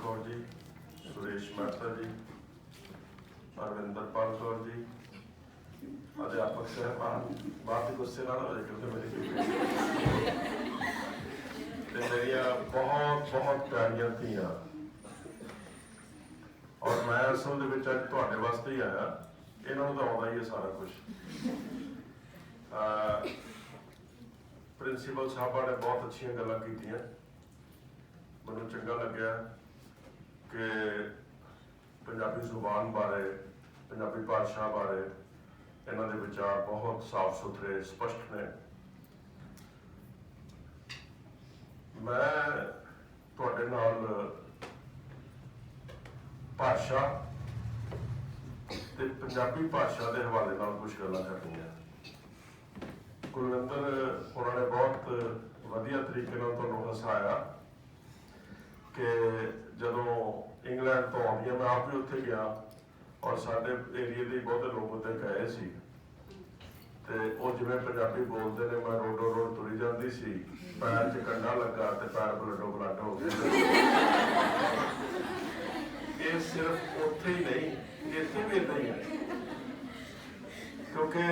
कौर जी, सुरेश मेहता जी, अरविंदरपाल कौर जी, अध्यापक साहबान, बात गुस्से ना हो जाए क्योंकि मेरी मेरिया बहुत बहुत प्यारियां धीआं और मैं असल दे विच अज तुहाडे वास्ते ही आया। इन्हां नूं तां आउंदा ही है सारा कुछ। प्रिंसीपल साहबा ने बहुत अच्छियां गल्लां कीतियां। मैनूं चंगा लग्या कि पंजाबी जुबान बारे, पंजाबी भाषा बारे इन्हां दे विचार बहुत साफ सुथरे स्पष्ट ने। मैं तुहाडे नाल भाषा ते पंजाबी भाषा के हवाले नाल कुछ गल्लां करनियां। कुलविंदर होरां ने बहुत वधिया तरीके नाल तुहानूं हसाया कि जदों इंग्लैंड तो आउंदियां, मैं आप भी उत्थे गया और साडे एरिए दे बहुते लोग उत्ते गए सी ते वो जिवें पंजाबी बोलते ने, मैं रोडो रोड तुरी जाती सी, पैर च कंडा लगा ते पैर बलडो बलड हो गए। ये सिर्फ उत्थे ही नहीं, इत्थे भी इदां ही है क्योंकि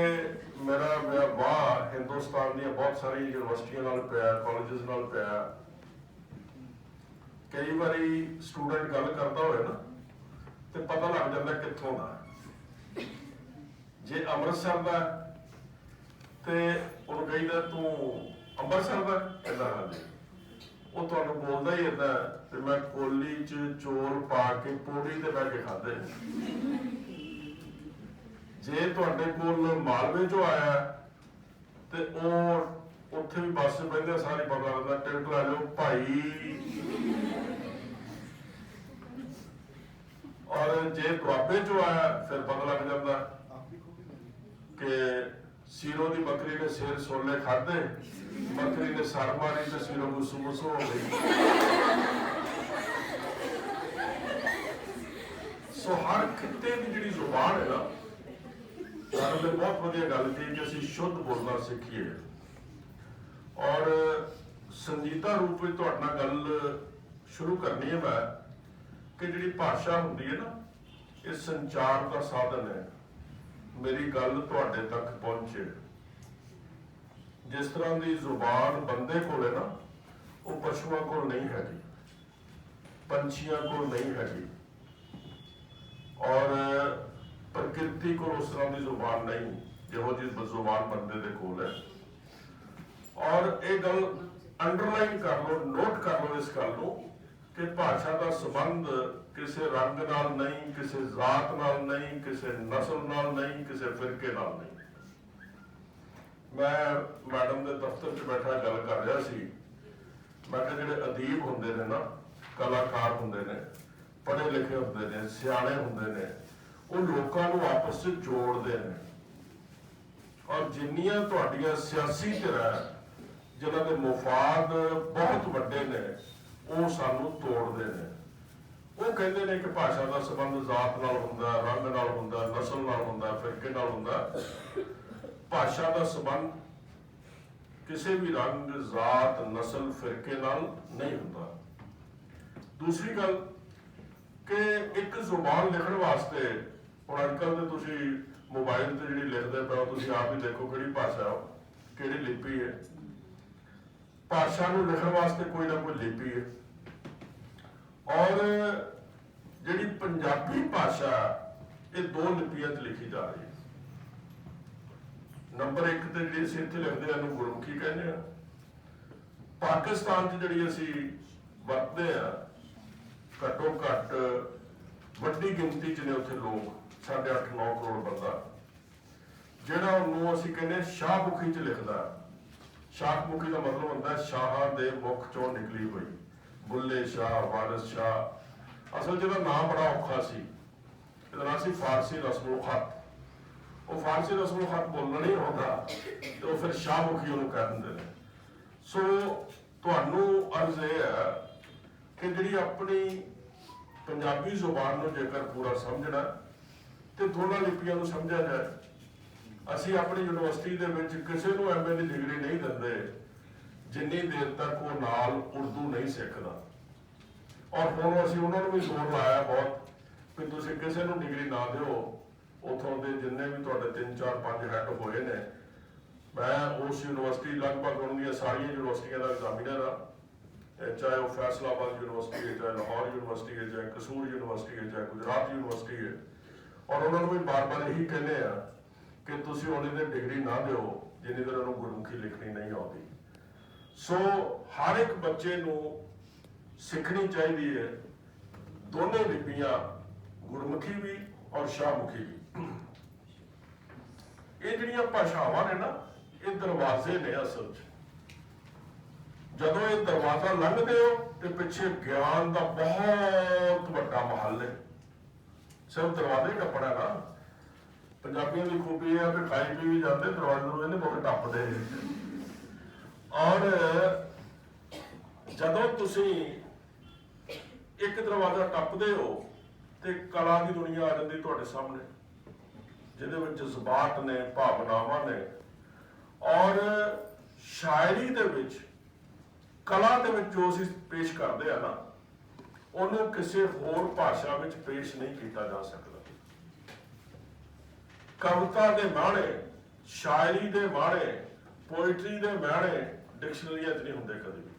मेरा वाह हिंदुस्तान दी बहुत सारी यूनिवर्सिटियां नाल पिया, कॉलेजेस नाल पिया। कई बारी स्टूडेंट गल करता होए ना तो पता लग जाता कित्थों दा। जे अमृतसर दा ते उहनूं कहीदा तू अंबरसर दा, कहंदा हां जी। वो तुहानूं बोलदा ही इदां ते मैं कोली च चौल पा के पौड़ी ते बह के खाधे। जे तुहाडे कोल मालवे चों आया ते ਉਹ ਉੱਥੇ भी बस बहिंदे सारी पता लगदा, टिकट लै लो भाई। और जे दुआबे चो आया फिर पता लग जाता कि सीरो की बकरी ने सिर सोले खाधे, बकरी ने सर मारी तो सीरो गुस्सू मुस्सू हो गई। सो हर खिते की जी जुबान है ना, सानूं ते बहुत वधिया गल की कि असीं शुद्ध बोलना सीखीए। और संजीदा रूप में तुहाडे नाल गल शुरू करनी है मैं कि जिहड़ी भाषा हुंदी है ना, ये संचार का साधन है। मेरी गल तुहाडे तक पहुंचे। जिस तरह की जुबान बंदे कोल है ना, वो पशुओं कोल नहीं हैगी, पंछियों कोल नहीं हैगी, और प्रकृति को उस तरह की जुबान नहीं जिहो जी जुबान बंदे दे कोल है। और ये गल अंडरलाइन कर लो, नोट कर लो इस गल को कि भाषा का संबंध किसी रंग नाल नहीं, किसी जात नाल नहीं, किसी नस्ल नाल नहीं, किसी फिरके नाल नहीं। मैं मैडम के दफ्तर च बैठा गल कर रहा सी, मैं कहा जिहड़े अदीब हुंदे ने ना, कलाकार हुंदे ने, पढ़े लिखे हुंदे ने, सियाणे हुंदे ने, वो लोकां नूं आपस च जोड़दे ने। और जिन्नियां तुहाडीआं सियासी धिरां जिन्हां दे मुफाद बहुत वड्डे ने, वो सानूं तोड़दे ने। वो कहते हैं कि भाषा का संबंध जात नाल हुंदा, रंग नाल हुंदा, नस्ल नाल हुंदा, फिरके नाल हुंदा। भाषा का संबंध किसी भी रंग, जात, नस्ल, फिरके नाल नहीं हुंदा। दूसरी गल कि एक जुबान लिखण वास्ते हुण अजकल ते तुसीं मोबाइल ते जिहड़ी लिखदे पए हो, तुसीं आप ही देखो किहड़ी भाषा है, किहड़ी लिपि है। भाषा नूं लिखण वास्ते कोई ना कोई लिपि है। और जिहड़ी पंजाबी भाषा ये दो लिपियां च लिखी जा रही है। नंबर एक ते जिहड़ी असीं इत्थे लिखदे हां इहनूं गुरमुखी कहने आ। पाकिस्तान च जिहड़ी असीं वरतदे आ, घट्टो घट्ट वड्डी गिनती च ने उत्थे लोग, 8.5-9 करोड़ बंदा, जिहड़ा ਉਹਨੂੰ ਅਸੀਂ ਕਹਿੰਦੇ शाहमुखी च लिखदा। शाहमुखी का मतलब होंदा शाहां दे मुख चों निकली हुई, बुल्ले शाह, वारिस शाह। असल जिहदा नाम बड़ा औखा सी, ਇਹਦਾ नाम सी फारसी रस्मुल खत। वो फारसी रस्मुल खत बोलना नहीं आउंदा तो फिर शाहमुखी ਉਹਨੂੰ कह दिंदे ने। सो तुहानूं अर्ज ਇਹ है कि जिहड़ी अपनी पंजाबी जुबान नूं जेकर पूरा समझना तो दोनों लिपियां नूं समझा जाए। असीं अपनी यूनिवर्सिटी दे विच किसी नूं MA की डिग्री नहीं दिंदे जिन्नी देर तक वो नाल उर्दू नहीं सीखदा। ਔਰ ਹੁਣ ਅਸੀਂ ਉਹਨਾਂ ਨੂੰ ਵੀ ਜ਼ੋਰ ਲਾਇਆ ਬਹੁਤ ਵੀ ਤੁਸੀਂ ਕਿਸੇ ਨੂੰ ਡਿਗਰੀ ਨਾ ਦਿਓ। ਉੱਥੋਂ ਦੇ ਜਿੰਨੇ ਵੀ ਤੁਹਾਡੇ 3 4 5 ਹੈੱਡ ਹੋਏ ਨੇ, ਮੈਂ ਉਸ ਯੂਨੀਵਰਸਿਟੀ ਲਗਭਗ ਉਹਨਾਂ ਦੀਆਂ ਸਾਰੀਆਂ ਯੂਨੀਵਰਸਿਟੀਆਂ ਦਾ ਐਗਜ਼ਾਮੀਨਰ ਆ, ਚਾਹੇ ਉਹ ਫੈਸਲਾਬਾਦ ਯੂਨੀਵਰਸਿਟੀ ਹੈ, ਚਾਹੇ ਲਾਹੌਰ ਯੂਨੀਵਰਸਿਟੀ ਹੈ, ਚਾਹੇ ਕਸੂਰ ਯੂਨੀਵਰਸਿਟੀ ਹੈ, ਚਾਹੇ ਗੁਜਰਾਤ ਯੂਨੀਵਰਸਿਟੀ ਹੈ। ਔਰ ਉਹਨਾਂ ਨੂੰ ਵੀ ਬਾਰ-ਬਾਰ ਇਹੀ ਕਹਿੰਦੇ ਆ ਕਿ ਤੁਸੀਂ ਉਹਨਾਂ ਦੇ ਡਿਗਰੀ ਨਾ ਦਿਓ ਜਿੰਨੀ ਦੇਰ ਉਹਨੂੰ ਗੁਰਮੁਖੀ ਲਿਖਣੀ ਨਹੀਂ ਆਉਂਦੀ। ਸੋ ਹਰ ਇੱਕ ਬੱਚੇ ਨੂੰ ਸਿੱਖਣੀ ਚਾਹੀਦੀ ਹੈ ਦੋਨੇ ਲਿਪੀਆਂ, ਗੁਰਮੁਖੀ ਵੀ ਔਰ ਸ਼ਾਹਮੁਖੀ ਵੀ। ਇਹ ਜਿਹੜੀਆਂ ਭਾਸ਼ਾਵਾਂ ਨੇ ਨਾ, ਇਹ ਦਰਵਾਜ਼ੇ ਨੇ ਅਸਲ 'ਚ। ਜਦੋਂ ਇਹ ਦਰਵਾਜ਼ਾ ਲੰਘਦੇ ਹੋ ਤੇ ਪਿੱਛੇ ਗਿਆਨ ਦਾ ਬਹੁਤ ਵੱਡਾ ਮਹੱਲ ਹੈ। ਸਿਰਫ ਦਰਵਾਜ਼ਾ ਹੀ ਟੱਪਣਾ ਨਾ। ਪੰਜਾਬੀਆਂ ਦੀ ਖੂਬੀ ਇਹ ਆ ਕਿ ਖਾਈ ਪੀ ਵੀ ਜਾਂਦੇ, ਦਰਵਾਜ਼ੇ ਨੂੰ ਇਹਨੇ ਬਹੁਤ ਟੱਪਦੇ। ਔਰ ਜਦੋਂ ਤੁਸੀਂ ਇੱਕ ਦਰਵਾਜ਼ਾ ਟੱਪਦੇ ਹੋ ਤੇ ਕਲਾ ਦੀ ਦੁਨੀਆ ਆ ਜਾਂਦੀ ਤੁਹਾਡੇ ਸਾਹਮਣੇ, ਜਿਹਦੇ ਵਿੱਚ ਜਜ਼ਬਾਤ ਨੇ, ਭਾਵਨਾਵਾਂ ਨੇ। ਔਰ ਸ਼ਾਇਰੀ ਦੇ ਵਿੱਚ, ਕਲਾ ਦੇ ਵਿੱਚ ਜੋ ਅਸੀਂ ਪੇਸ਼ ਕਰਦੇ ਆ ਨਾ, ਉਹਨੂੰ ਕਿਸੇ ਹੋਰ ਭਾਸ਼ਾ ਵਿੱਚ ਪੇਸ਼ ਨਹੀਂ ਕੀਤਾ ਜਾ ਸਕਦਾ। ਕਵਿਤਾ ਦੇ ਮਾਣੇ, ਸ਼ਾਇਰੀ ਦੇ ਮਾਣੇ, ਪੋਇਟਰੀ ਦੇ ਮਾਣੇ ਡਿਕਸ਼ਨਰੀਆਂ 'ਚ ਨਹੀਂ ਹੁੰਦੇ ਕਦੇ ਵੀ।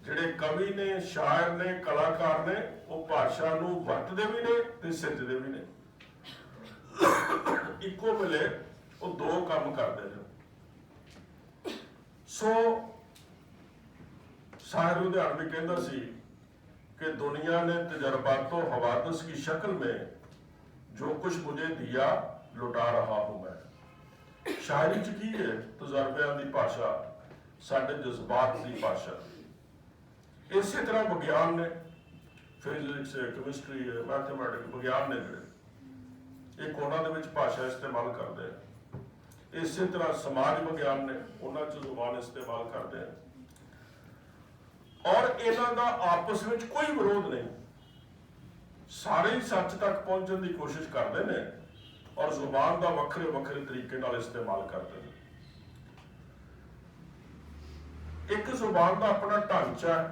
ਜਿਹੜੇ ਕਵੀ ਨੇ, ਸ਼ਾਇਰ ਨੇ, ਕਲਾਕਾਰ ਨੇ, ਉਹ ਭਾਸ਼ਾ ਨੂੰ ਵਰਤਦੇ ਵੀ ਨੇ ਤੇ ਸਿਰਜਦੇ ਵੀ ਨੇ। ਇੱਕੋ ਵੇਲੇ ਉਹ ਦੋ ਕੰਮ ਕਰਦੇ ਨੇ। ਸੋ शायर लुधियान भी कहता सी कि दुनिया ने तजर्बातो हवादिस की शक्ल में जो कुछ मुझे दिया लुटा रहा हूं मैं। शायरी च की है तजर्बियां दी भाषा, साडे जज्बात दी भाषा। इसी तरह विज्ञान ने, फिजिक्स है, केमिस्ट्री है, मैथमेटिक्स विज्ञान ने जिहड़े एक उन्हां दे विच भाषा इस्तेमाल करते हैं। इसी तरह समाज विज्ञान ने उन्हां च जुबान इस्तेमाल करते हैं। और इन्हां दा आपस में कोई विरोध नहीं, सारे ही सच तक पहुंचने की कोशिश करते हैं और जुबान का वक्रे वक्रे तरीके नाल इस्तेमाल करते हैं। एक जुबान का अपना ढांचा है,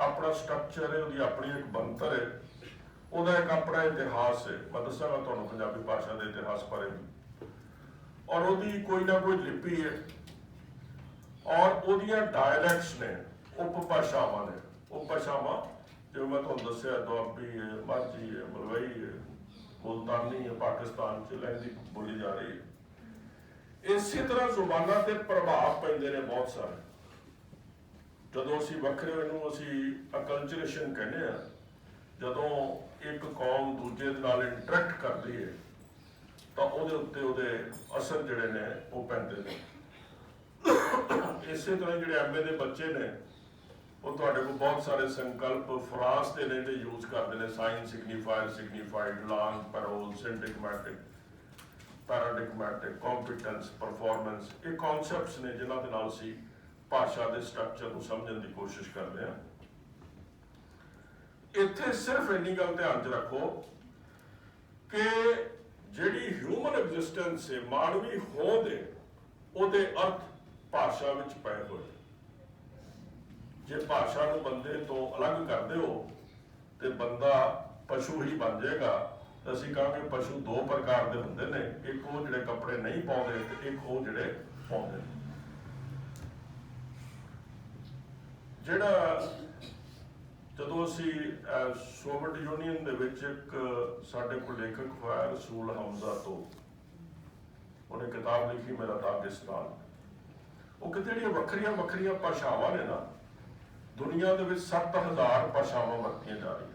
अपना स्ट्रक्चर है, उसकी अपनी एक बनतर है, उसका एक अपना इतिहास है। मैं दसांगा तुहानूं पंजाबी भाषा के इतिहास बारे भी। और उसकी कोई ना कोई लिपि है और उसदियां डायलैक्ट्स ने, उपभाषावां ने। उपभाषावां जो मैं तुहानूं दस्सिया दुआबी है, माझी है, मलवई है, मुल्तानी है, पाकिस्तान च लहंदी बोली जा रही है। इसी तरह जुबानां ते प्रभाव पैंदे ने बहुत सारे। जदों असीं वखरे नूं असीं अकल्चरेशन कहने आ, जदों एक कौम दूजे दे नाल इंटरैक्ट करदी है तां उहदे उत्ते उहदे असर जिहड़े ने वो पैंदे ने। इसे तरह जिहड़े MA दे बच्चे ने वो तुहाडे कोल बहुत सारे संकल्प फ्रांस के ने यूज करते हैं। Sign, signifier, signified, langue, parole, syntagmatic, paradigmatic, competence, performance, ये कॉन्सैप्ट्स ने जिन्हां दे नाल असीं भाषा के स्ट्रक्चर को समझने की कोशिश करते हैं। इत्थे सिर्फ इन्नी गल ध्यान च रखो कि जिहड़ी ह्यूमन एग्जिस्टेंस है, मानवी होंद है, उहदे अर्थ भाषा विच पए होए। जे भाषा नूं बंदे तो अलग कर दिओ ते बंदा पशु ही बन जाएगा। तो असीं कहांगे पशु दो प्रकार के हुंदे ने, एक वो जिहड़े कपड़े नहीं पाउंदे ते एक वो जिहड़े पाउंदे। जिहड़ा जदों असीं सोवियत यूनियन दे विच एक साडे कोल लेखक होया रसूल हमजा तो, उन्हें किताब लिखी मेरा दागिस्तान। वो कहते जिहड़ियां वखरियां वखरियां भाषावां ने ना, दुनिया दे विच 7000 भाषावां वरतियां जा रही।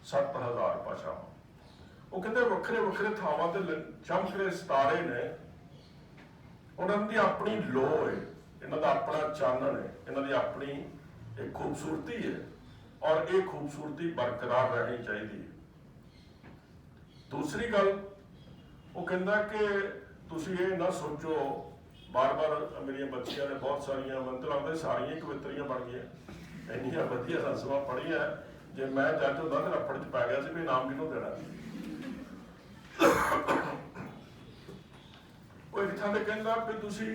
7000 भाषावां। वो कहते वखरे वखरे थावां ते चमकदे सितारे ने, उन्हां दी अपनी लो है, इन्हां दा अपना चानण है, इन्हां दी अपनी एक खूबसूरती है और ये खूबसूरती बरकरार रहनी चाहिए। दूसरी गल वो कहता कि तुसीं ये ना सोचो, बार बार मेरिया बच्चियां ने बहुत सारिया, मैं तो लगता सारिया कवित्रियां बन गई, इन्नियां वधिया रस्मां पढ़िया। जे मैं जज होंदा तो रफड़ च पै गया सी भी नाम किहनूं देना। वो एक थां ते कहंदा भी तुसीं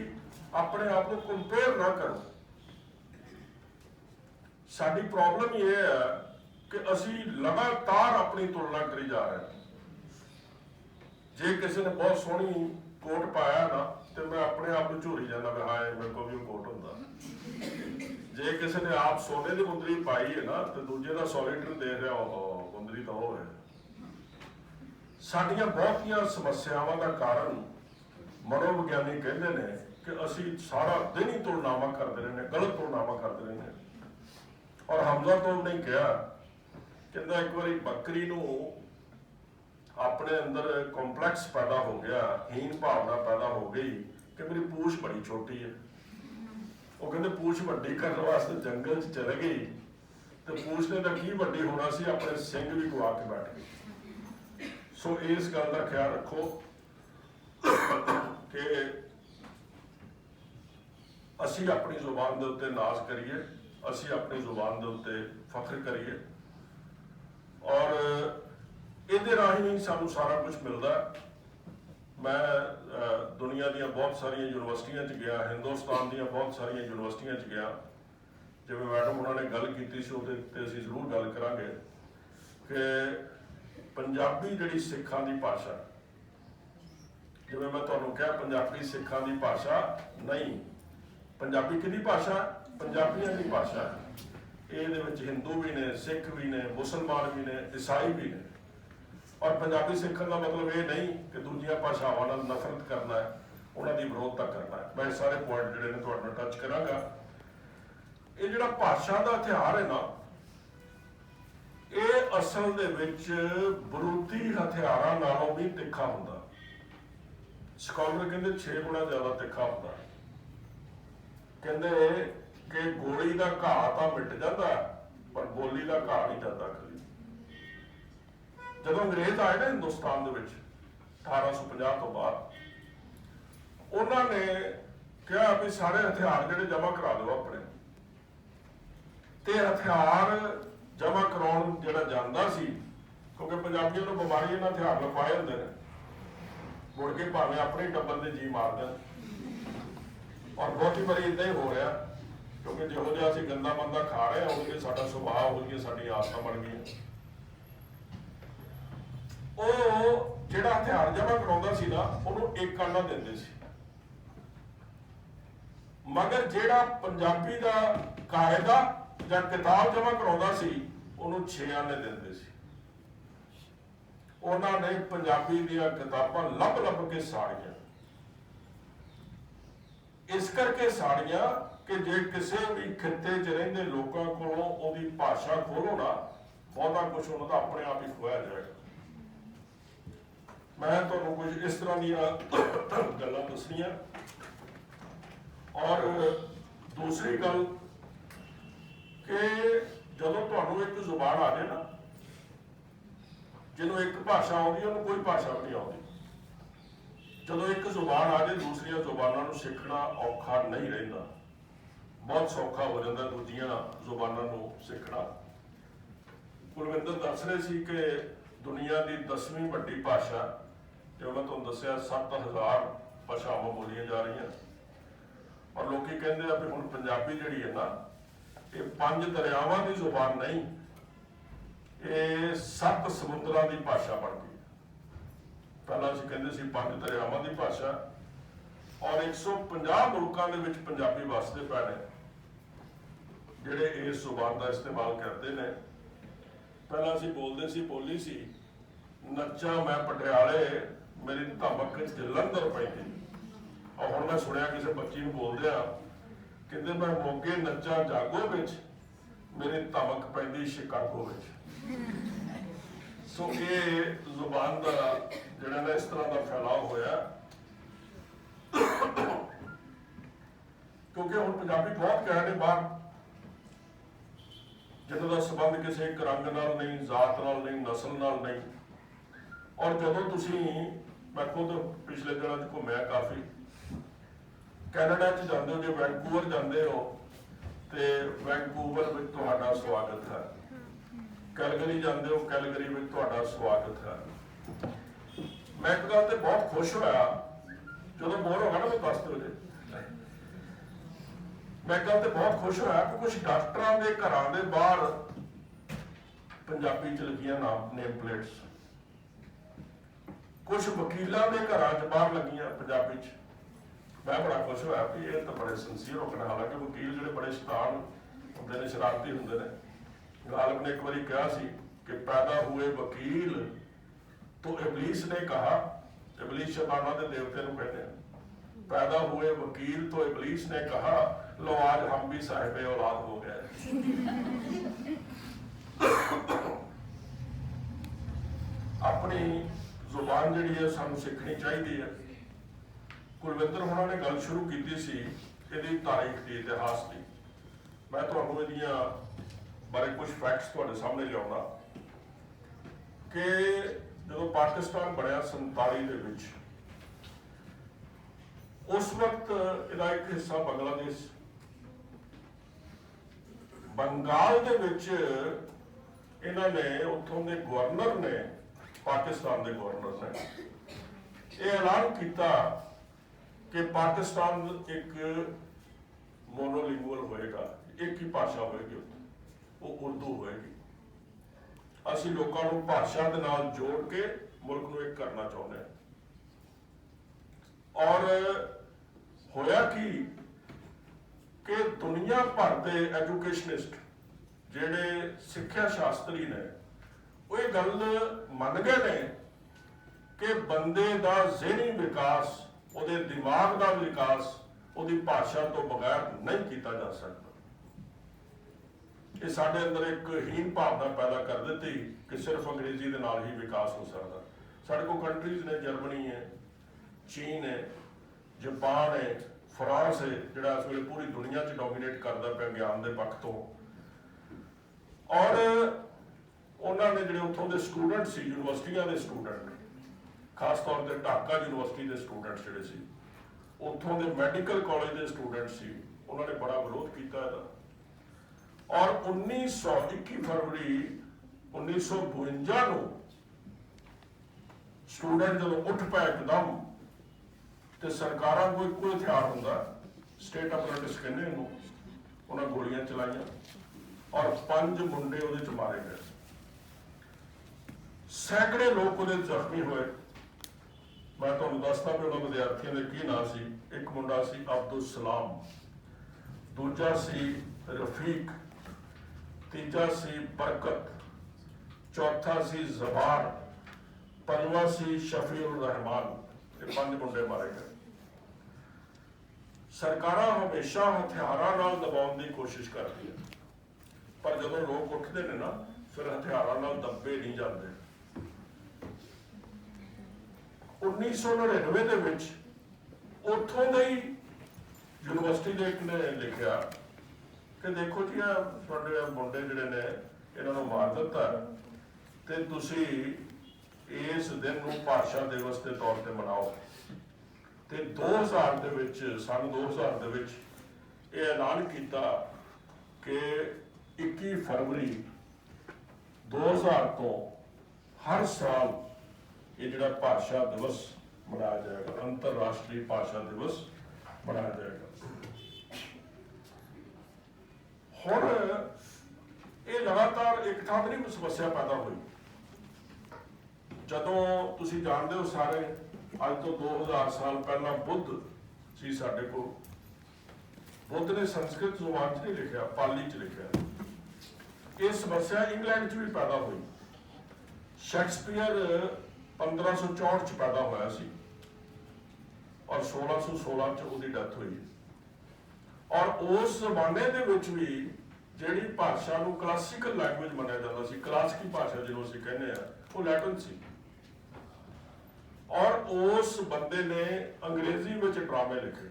अपने आप को कंपेयर ना करो। ਸਾਡੀ ਪ੍ਰੋਬਲਮ ਇਹ ਹੈ ਕਿ ਅਸੀਂ ਲਗਾਤਾਰ ਆਪਣੀ ਤੁਲਨਾ ਕਰੀ ਜਾ ਰਹੇ ਹਾਂ। ਜੇ ਕਿਸੇ ਨੇ ਬਹੁਤ ਸੋਹਣੀ ਕੋਟ ਪਾਇਆ ਨਾ ਤੇ ਮੈਂ ਆਪਣੇ ਆਪ ਨੂੰ ਝੂਰੀ ਜਾਂਦਾ ਵੀ ਹਾਂ ਮੇਰੇ ਕੋਲ ਵੀ ਉਹ ਕੋਟ ਹੁੰਦਾ। ਜੇ ਕਿਸੇ ਨੇ ਆਪ ਸੋਨੇ ਦੀ ਮੁੰਦਰੀ ਪਾਈ ਹੈ ਨਾ ਤੇ ਦੂਜੇ ਦਾ ਸੋਲੀਟਰ ਦੇ ਰਿਹਾ ਉਹ ਮੁੰਦਰੀ ਤਾਂ ਉਹ ਹੈ। ਸਾਡੀਆਂ ਬਹੁਤੀਆਂ ਸਮੱਸਿਆਵਾਂ ਦਾ ਕਾਰਨ ਮਨੋਵਿਗਿਆਨੀ ਕਹਿੰਦੇ ਨੇ ਕਿ ਅਸੀਂ ਸਾਰਾ ਦਿਨ ਹੀ ਤੁਲਨਾਵਾਂ ਕਰਦੇ ਰਹਿੰਦੇ, ਗਲਤ ਤੁਲਨਾਵਾਂ ਕਰਦੇ ਰਹਿੰਦੇ। ਔਰ ਹਮਜ਼ਾ ਤੋਂ ਨੇ ਕਿਹਾ, ਕਹਿੰਦਾ ਇੱਕ ਵਾਰੀ ਬੱਕਰੀ ਨੂੰ ਆਪਣੇ ਅੰਦਰ ਕੰਪਲੈਕਸ ਪੈਦਾ ਹੋ ਗਿਆ, ਹੀਨ ਭਾਵਨਾ ਪੈਦਾ ਹੋ ਗਈ ਕਿ ਮੇਰੀ ਪੂਛ ਬੜੀ ਛੋਟੀ ਹੈ। ਉਹ ਕਹਿੰਦੇ ਪੂਛ ਵੱਡੀ ਕਰਨ ਵਾਸਤੇ ਜੰਗਲ 'ਚ ਚਲੇ ਗਈ ਤੇ ਪੂਛ ਨੇ ਤਾਂ ਕੀ ਵੱਡੀ ਹੋਣਾ ਸੀ, ਆਪਣੇ ਸਿੰਘ ਵੀ ਗਵਾ ਕੇ ਬੈਠ ਗਈ। ਸੋ ਇਸ ਗੱਲ ਦਾ ਖਿਆਲ ਰੱਖੋ ਕਿ ਅਸੀਂ ਆਪਣੀ ਜ਼ੁਬਾਨ ਦੇ ਉੱਤੇ ਨਾਜ਼ ਕਰੀਏ, ਅਸੀਂ ਆਪਣੀ ਜ਼ੁਬਾਨ ਦੇ ਉੱਤੇ ਫਖਰ ਕਰੀਏ ਔਰ ਇਹਦੇ ਰਾਹੀਂ ਹੀ ਸਾਨੂੰ ਸਾਰਾ ਕੁਝ ਮਿਲਦਾ। ਮੈਂ ਦੁਨੀਆ ਦੀਆਂ ਬਹੁਤ ਸਾਰੀਆਂ ਯੂਨੀਵਰਸਿਟੀਆਂ 'ਚ ਗਿਆ, ਹਿੰਦੁਸਤਾਨ ਦੀਆਂ ਬਹੁਤ ਸਾਰੀਆਂ ਯੂਨੀਵਰਸਿਟੀਆਂ 'ਚ ਗਿਆ। ਜਿਵੇਂ ਮੈਡਮ ਉਹਨਾਂ ਨੇ ਗੱਲ ਕੀਤੀ ਸੀ ਉਹਦੇ ਉੱਤੇ ਅਸੀਂ ਜ਼ਰੂਰ ਗੱਲ ਕਰਾਂਗੇ ਕਿ ਪੰਜਾਬੀ ਜਿਹੜੀ ਸਿੱਖਾਂ ਦੀ ਭਾਸ਼ਾ, ਜਿਵੇਂ ਮੈਂ ਤੁਹਾਨੂੰ ਕਿਹਾ ਪੰਜਾਬੀ ਸਿੱਖਾਂ ਦੀ ਭਾਸ਼ਾ ਨਹੀਂ, ਪੰਜਾਬੀ ਕਿਹਦੀ ਭਾਸ਼ਾ? ਪੰਜਾਬੀਆਂ ਦੀ ਭਾਸ਼ਾ। ਇਹਦੇ ਵਿੱਚ ਹਿੰਦੂ ਵੀ ਨੇ, ਸਿੱਖ ਵੀ ਨੇ, ਮੁਸਲਮਾਨ ਵੀ ਨੇ, ਈਸਾਈ ਵੀ ਨੇ। ਔਰ ਪੰਜਾਬੀ ਸਿੱਖਣ ਦਾ ਮਤਲਬ ਇਹ ਨਹੀਂ ਕਿ ਦੂਜੀਆਂ ਭਾਸ਼ਾਵਾਂ ਨਾਲ ਨਫ਼ਰਤ ਕਰਨਾ ਹੈ, ਉਹਨਾਂ ਦੀ ਵਿਰੋਧਤਾ ਕਰਨਾ ਹੈ। ਮੈਂ ਸਾਰੇ ਪੁਆਇੰਟ ਜਿਹੜੇ ਨੇ ਤੁਹਾਡੇ ਨਾਲ ਟੱਚ ਕਰਾਂਗਾ। ਇਹ ਜਿਹੜਾ ਭਾਸ਼ਾ ਦਾ ਹਥਿਆਰ ਹੈ ਨਾ, ਇਹ ਅਸਲ ਦੇ ਵਿੱਚ ਬਰੂਦੀ ਹਥਿਆਰਾਂ ਨਾਲੋਂ ਵੀ ਤਿੱਖਾ ਹੁੰਦਾ। ਸਕਾਲਰ ਕਹਿੰਦੇ 6 ਗੁਣਾ ਜ਼ਿਆਦਾ ਤਿੱਖਾ ਹੁੰਦਾ। ਕਹਿੰਦੇ ਕਿ ਗੋਲੀ ਦਾ ਘਾਹ ਤਾਂ ਮਿਟ ਜਾਂਦਾ ਪਰ ਬੋਲੀ ਦਾ ਘਾਹ ਨਹੀਂ ਜਾਂਦਾ। ਜਦੋਂ ਅੰਗਰੇਜ਼ ਆਏ ਨਾ ਹਿੰਦੁਸਤਾਨ ਦੇ ਵਿੱਚ 1850 ਤੋਂ ਬਾਅਦ, ਉਹਨਾਂ ਨੇ ਕਿਹਾ ਵੀ ਸਾਰੇ ਹਥਿਆਰ ਜਿਹੜੇ ਜਮ੍ਹਾਂ ਕਰਾ ਦਿਓ ਆਪਣੇ, ਤੇ ਹਥਿਆਰ ਜਮ੍ਹਾਂ ਕਰਾਉਣ ਜਿਹੜਾ ਜਾਂਦਾ ਸੀ, ਕਿਉਂਕਿ ਪੰਜਾਬੀਆਂ ਨੂੰ ਬਿਮਾਰੀ ਇਹਨਾਂ ਹਥਿਆਰ ਲਪਾਏ ਹੁੰਦੇ ਨੇ, ਮੁੜ ਕੇ ਭਾਵੇਂ ਆਪਣੇ ਟੱਬਰ ਦੇ ਜੀ ਮਾਰ ਦੇਣ। ਔਰ ਬਹੁਤੀ ਵਾਰੀ ਏਦਾਂ ਹੀ ਹੋ ਰਿਹਾ, ਕਿਉਂਕਿ ਜਿਹੋ ਜਿਹਾ ਅਸੀਂ ਗੰਦਾ ਮੰਦਾ ਖਾ ਰਹੇ ਹਾਂ ਉਹ ਜਿਹੇ ਸਾਡਾ ਸੁਭਾਅ, ਉਹ ਜਿਹੀਆਂ ਸਾਡੀਆਂ ਆਦਤਾਂ ਬਣ ਗਈਆਂ। ਉਹ ਜਿਹੜਾ ਹਥਿਆਰ ਜਮ੍ਹਾਂ ਕਰਾਉਂਦਾ ਸੀ ਨਾ, ਉਹਨੂੰ ਇੱਕ ਆਨਾ ਦਿੰਦੇ ਸੀ, ਮਗਰ ਜਿਹੜਾ ਪੰਜਾਬੀ ਦਾ ਕਾਇਦਾ ਜਾਂ ਕਿਤਾਬ ਜਮ੍ਹਾਂ ਕਰਾਉਂਦਾ ਸੀ ਉਹਨੂੰ 6 ਆਨੇ ਦਿੰਦੇ ਸੀ। ਉਹਨਾਂ ਨੇ ਪੰਜਾਬੀ ਦੀਆਂ ਕਿਤਾਬਾਂ ਲੱਭ ਲੱਭ ਕੇ ਸਾੜੀਆਂ। ਇਸ ਕਰਕੇ ਸਾੜੀਆਂ ਕਿ ਜੇ ਕਿਸੇ ਵੀ ਖਿੱਤੇ 'ਚ ਰਹਿੰਦੇ ਲੋਕਾਂ ਕੋਲੋਂ ਉਹਦੀ ਭਾਸ਼ਾ ਖੋਲੋ ਨਾ, ਬਹੁਤਾ ਕੁਝ ਉਹਨਾਂ ਦਾ ਆਪਣੇ ਆਪ ਹੀ ਖੋਇਆ ਜਾਏਗਾ। ਮੈਂ ਤੁਹਾਨੂੰ ਕੁਝ ਇਸ ਤਰ੍ਹਾਂ ਦੀਆਂ ਗੱਲਾਂ ਦੱਸਣੀਆਂ। ਔਰ ਦੂਸਰੀ ਗੱਲ ਕਿ ਜਦੋਂ ਤੁਹਾਨੂੰ ਇੱਕ ਜ਼ੁਬਾਨ ਆ ਜਾਏ ਨਾ, ਜਿਹਨੂੰ ਇੱਕ ਭਾਸ਼ਾ ਆਉਂਦੀ ਉਹਨੂੰ ਕੋਈ ਭਾਸ਼ਾ ਵੀ ਨਹੀਂ ਆਉਂਦੀ। ਜਦੋਂ ਇੱਕ ਜ਼ੁਬਾਨ ਆ ਜਾਏ ਦੂਸਰੀਆਂ ਜ਼ੁਬਾਨਾਂ ਨੂੰ ਸਿੱਖਣਾ ਔਖਾ ਨਹੀਂ ਰਹਿੰਦਾ, ਬਹੁਤ ਸੌਖਾ ਹੋ ਜਾਂਦਾ ਦੂਜੀਆਂ ਜ਼ੁਬਾਨਾਂ ਨੂੰ ਸਿੱਖਣਾ। ਕੁਲਵਿੰਦਰ ਦੱਸ ਰਹੇ ਸੀ ਕਿ ਦੁਨੀਆ ਦੀ 10ਵੀਂ ਵੱਡੀ ਭਾਸ਼ਾ, ਜੋ ਮੈਂ ਤੁਹਾਨੂੰ ਦੱਸਿਆ 7000 ਭਾਸ਼ਾਵਾਂ ਬੋਲੀਆਂ ਜਾ ਰਹੀਆਂ। ਔਰ ਲੋਕੀ ਕਹਿੰਦੇ ਆ ਵੀ ਹੁਣ ਪੰਜਾਬੀ ਜਿਹੜੀ ਹੈ ਨਾ, ਇਹ 5 ਦਰਿਆਵਾਂ ਦੀ ਜ਼ੁਬਾਨ ਨਹੀਂ, ਇਹ 7 ਸਮੁੰਦਰਾਂ ਦੀ ਭਾਸ਼ਾ ਬਣ ਗਈ। ਪਹਿਲਾਂ ਅਸੀਂ ਕਹਿੰਦੇ ਸੀ 5 ਦਰਿਆਵਾਂ ਦੀ ਭਾਸ਼ਾ, ਔਰ 150 ਮੁਲਕਾਂ ਦੇ ਵਿੱਚ ਪੰਜਾਬੀ ਵਸਦੇ ਪਏ ਨੇ ਜਿਹੜੇ ਇਸ ਜ਼ੁਬਾਨ ਦਾ ਇਸਤੇਮਾਲ ਕਰਦੇ ਨੇ। ਪਹਿਲਾਂ ਅਸੀਂ ਬੋਲਦੇ ਸੀ, ਬੋਲੀ ਸੀ ਨੱਚਾਂ ਮੈਂ ਪਟਿਆਲੇ, ਮੇਰੀ ਧਮਕ ਜਲੰਧਰ ਪੈਂਦੀ। ਔਰ ਹੁਣ ਮੈਂ ਸੁਣਿਆ ਕਿਸੇ ਬੱਚੀ ਨੂੰ ਬੋਲਦੇ ਆ, ਕਹਿੰਦੇ ਮੈਂ ਮੋਗੇ ਨੱਚਾਂ ਜਾਗੋ ਵਿੱਚ, ਮੇਰੀ ਧਮਕ ਪੈਂਦੀ ਸ਼ਿਕਾਗੋ ਵਿੱਚ। ਸੋ ਇਹ ਜ਼ੁਬਾਨ ਦਾ ਜਿਹੜਾ ਨਾ ਇਸ ਤਰ੍ਹਾਂ ਦਾ ਫੈਲਾਅ ਹੋਇਆ, ਕਿਉਂਕਿ ਹੁਣ ਪੰਜਾਬੀ ਬਹੁਤ ਕਹਿ ਰਹੇ ਬਾਹਰ, ਜਿਹਨਾਂ ਦਾ ਸੰਬੰਧ ਕਿਸੇ ਇੱਕ ਰੰਗ ਨਾਲ ਨਹੀਂ, ਜ਼ਾਤ ਨਾਲ ਨਹੀਂ, ਨਸਲ ਨਾਲ ਨਹੀਂ। ਔਰ ਜਦੋਂ ਤੁਸੀਂ, ਮੈਂ ਖੁਦ ਪਿਛਲੇ ਦਿਨਾਂ 'ਚ ਘੁੰਮਿਆ ਕਾਫੀ, ਕੈਨੇਡਾ 'ਚ ਜਾਂਦੇ ਹੋ, ਜੇ ਵੈਨਕੂਵਰ ਜਾਂਦੇ ਹੋ ਤੇ ਵੈਨਕੂਵਰ ਵਿੱਚ ਤੁਹਾਡਾ ਸਵਾਗਤ ਹੈ। ਕੈਲਗਰੀ ਜਾਂਦੇ ਹੋ, ਕੈਲਗਰੀ ਵਿੱਚ ਤੁਹਾਡਾ ਸਵਾਗਤ ਹੈ। ਮੈਂ ਇੱਕ ਗੱਲ ਤੇ ਬਹੁਤ ਖੁਸ਼ ਹੋਇਆ, ਜਦੋਂ ਬੋਰ ਹੋ ਗਿਆ ਨਾ ਮੈਂ 10 ਵਜੇ, मैं कल तो बहुत खुश होया कि कुछ डॉक्टरों के घरों के बाहर पंजाबी च लिखियां नाम नेम प्लेट्स, कुछ वकीलों के घरों च बाहर लगियां पंजाबी च। मैं बड़ा खुश होया कि ये तो बड़े सिंसीयर होकर, हालांकि वकील जोड़े बड़े शैतान होंगे ने, शरारती होंगे ने। गालिब ने एक बार कहा सी कि पैदा हुए वकील तो इबलीस ने कहा, इबलीस शैताना के देवते को कहते हैं, पैदा हुए वकील तो इबलीस ने कहा लो आज हम भी साहिबे औलाद हो गए। अपनी जुबान जी है सानू सीखनी चाहिए है। कुलविंदर होना ने गल शुरू की सी इहदी तारीख की, इतिहास की। मैं तुहानू इहदियां बारे कुछ फैक्ट्स तुहाडे सामने लियाउंदा कि जदों पाकिस्तान बनया 47 दे विच, उस वक्त इहदा एक हिस्सा बांग्लादेश, बंगाल दे विच इन्हां ने उत्थों दे गवर्नर ने, पाकिस्तान के गवर्नर ने यह ऐलान किया कि पाकिस्तान एक मोनोलिंगुअल होएगा, एक ही भाषा होएगी, वो उर्दू होएगी। असीं लोकां नूं भाषा दे नाल जोड़ के मुल्क नूं एक करना चाहुंदे हैं। और होया कि दुनिया भर के एजुकेशनिस्ट जिहड़े सिक्ख्या शास्त्री ने, वो ये गल मन गए ने कि बंदे का ज़हनी विकास, उहदे दिमाग का विकास उहदी भाषा तो बगैर नहीं किया जा सकता। ये साडे अंदर एक हीन भावना पैदा कर देती कि सिर्फ अंग्रेजी के नाल ही विकास हो सकता। साडे कोल कंट्रीज ने, जर्मनी है, चीन है, जापान है, फ्रांस है, जिहड़ा इस वेले पूरी दुनिया च डोमीनेट करता पिया ज्ञान के पक्ष तो। और उन्होंने जिहड़े उत्थों के स्टूडेंट सी, यूनिवर्सिटियां के स्टूडेंट, खास तौर पर ढाका यूनिवर्सिटी के स्टूडेंट जिहड़े सी, उत्थों के मैडिकल कॉलेज के स्टूडेंट सी, उन्होंने बड़ा विरोध किया इसदा। और 21 फरवरी 1952 नूं स्टूडेंट जदों उठ पे एकदम, तो सरकारां कोई इक्को हथियार हुंदा, स्टेट अपरेटिस कहने इहनूं, उन्हां गोलियां चलाईयां और 5 मुंडे उहदे च मारे गए। सैकड़े लोग उहदे जख्मी होए। मैं तुहानूं दसदा भी उन्हां विद्यार्थियों के की नाम सी। एक मुंडा सी अब्दुल सलाम, दूजा सी रफीक, तीजा सी बरकत, चौथा सी जबार, पंजवा सी शफीउर रहमान। ये 5 मुंडे मारे गए। सरकारां हमेशा हथियारां नाल दबाउण दी कोशिश करदी है, पर जदों लोग उठते हैं ना, फिर हथियारां नाल दबे नहीं जाते। 1999 दे विच उत्थों दे ही यूनिवर्सिटी दे एक ने लिखिया कि देखो जी तुहाडे मुंडे जिहड़े ने इन्हां नूं मार दित्ता ते तुसीं इस दिन नूं भाषा दिवस के तौर पर मनाओ। ते 2000 दे विच, सन 2000 दे विच ये ऐलान किया कि 21 फरवरी 2000 तो हर साल ये जिहड़ा भाषा दिवस मनाया जाएगा, अंतरराष्ट्रीय भाषा दिवस मनाया जाएगा। हुण ये लगातार एक थां ते नहीं समस्या पैदा हुई। जदों तुसीं जानदे हो सारे, अज तो 2000 साल पहला बुद्ध सी साडे कोल। बुद्ध ने संस्कृत जुबान च नहीं लिखिया, पाली च लिखिया। ये समस्या इंग्लैंड च भी पैदा हुई। शैक्सपीयर 1564 च पैदा होया सी और 1616 च उहदी डेथ हुई। और उस जमाने दे विच भी जिहड़ी भाषा नूं क्लासिकल लैंगुएज मन्निया जांदा सी, क्लासिकी भाषा जिहनूं असीं कहने आ, वो लैटिन सी। और उस बंदे ने अंग्रेजी में ड्रामे लिखे।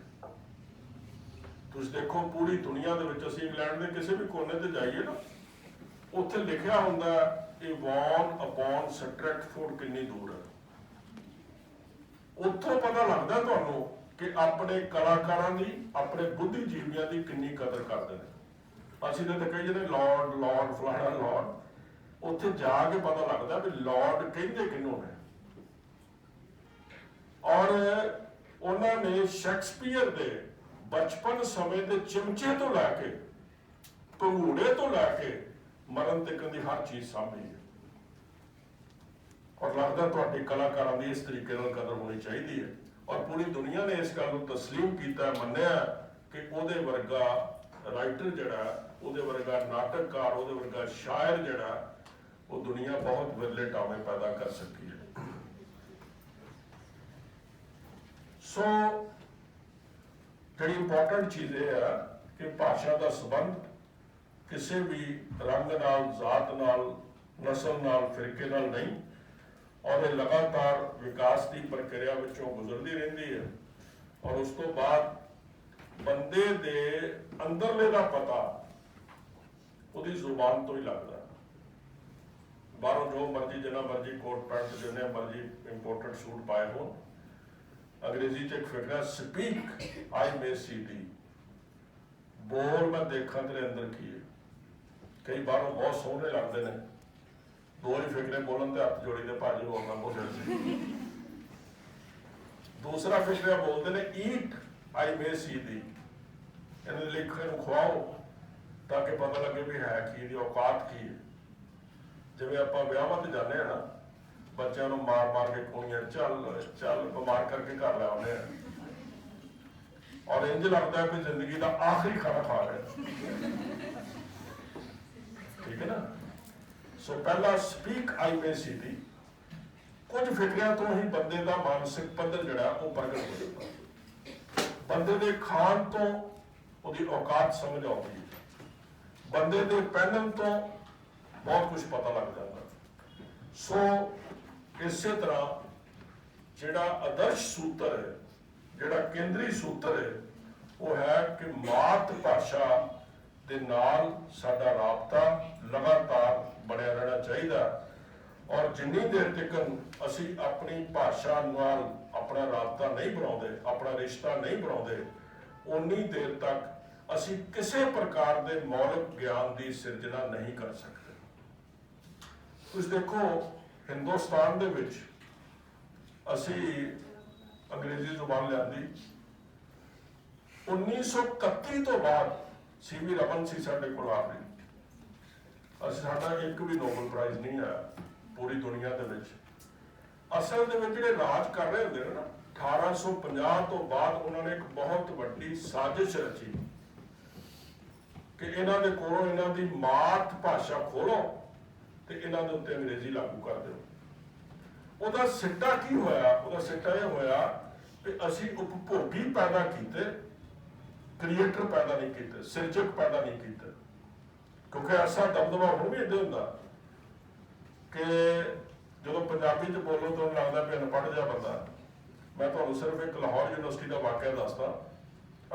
तुसीं देखो पूरी दुनिया दे विच असीं इंग्लैंड के किसी भी कोने ते जाइए ना, उत्थे लिखिया हुंदा इवॉन अपॉन स्ट्रैटफोर्ड कितनी दूर है। उत्थों पता लगता तुहानूं कि अपने कलाकारां दी, अपने बुद्धिजीवियों की कितनी कदर करते हैं। असीं तो कही जाने लॉर्ड लॉर्ड फलाना लॉर्ड, उत्थे जाके पता लगता भी लॉर्ड कहंदे किहनूं ने। और उन्होंने शैक्सपीयर दे बचपन समय के चिमचे तो लैके भंगूड़े तो लैके मरण तक की हर चीज सामभी है। और लगता तुहाडी कलाकारां दी इस तरीके नाल कदर होनी चाहिए है। और पूरी दुनिया ने इस गल नूं तस्लीम किया, मन्निया कि उहदे वर्गा राइटर जिहड़ा, उहदे वर्गा नाटककार, उहदे वर्गा शायर जिहड़ा, वो दुनिया बहुत विरले टावे पैदा कर सकी है। सो जिहड़ी इंपॉर्टेंट चीज़ ये है कि भाषा का संबंध किसी भी रंग नाल, जात नाल, नस्ल नाल, फिरके नाल नहीं, और ये लगातार विकास की प्रक्रिया विचों गुजरती रहती है। और उस तो बाद बंदे दे अंदरले का पता उसकी जुबान तो ही लगता। बाहरों जो मर्जी जिन्ना मर्जी कोट पैंट जिन्ने मर्जी इंपोर्टेड सूट पाए हो, अंग्रेजी च एक फिक्र स्पीक आई मे सी दी, बोल मैं देखा तेरे अंदर की है। कई बारों बहुत सोहने लगते हैं, दो ही फिक्रे बोलन ते हथ जोड़ी दे भाजी होर ना बोले। दूसरा फिक्र बोलते हैं ईट आई मे सी दी, इन्हें लिखे खुआओ ताकि पता लगे भी है की, औकात की है। जिवें आपां विआहां ते जाने ना, बच्चों को मार मार के कुड़ियां चल चल बीमार करके घर लै आने, और इंज लगता है कि जिंदगी का आखिरी खाना खा रहे। ठीक है ना। सो पहला स्पीक आई मे सी दी, कुछ फिक्रियां तो ही बंदे का मानसिक पद्धर जिहड़ा वो प्रगट हो जाता। बंदे के खान तो उसकी औकात समझ आती है, बंदे के पहनन तो बहुत कुछ पता लग जाता। सो इस तरह जिहड़ा आदर्श सूत्र है, जिहड़ा केंद्री सूत्र है, वो है कि मात भाषा दे नाल साडा राबता लगातार बनिया रहना चाहिए। और जिन्नी देर तक असी अपनी भाषा नाल अपना राबता नहीं बनाते, अपना रिश्ता नहीं बनाते, उन्नी देर तक असी किसी प्रकार के मौलिक ज्ञान की सिरजना नहीं कर सकते। तुस देखो हिंदुस्तान दे विच असी अंग्रेजी जुबान लियांदी 1931 तो बाद सीवी रमन सी साडे कोल आखरी, साडा एक भी नोबल प्राइज नहीं आया पूरी दुनिया दे विच। असल दे विच जिहड़े राज कर रहे होंदे ना 1850 तो बाद उन्होंने एक बहुत वड्डी साजिश रची कि इन्हां दे कोलों इन्हां दी मात भाषा खोलो ते इन्हां दे उत्ते अंग्रेजी लागू कर दिओ। उहदा सिट्टा की होया? उहदा सिट्टा यह होया कि असी उपभोगी पैदा कीते, क्रिएटर पैदा नहीं कीते, सिरजक पैदा नहीं कीते। क्योंकि ऐसा दबदबा हुण भी इदां हुंदा कि जो पंजाबी च बोलो तो लगता भी अनपढ़ जिहा बंदा। मैं तुहानूं सिर्फ एक लाहौर यूनिवर्सिटी का वाकया दसदा,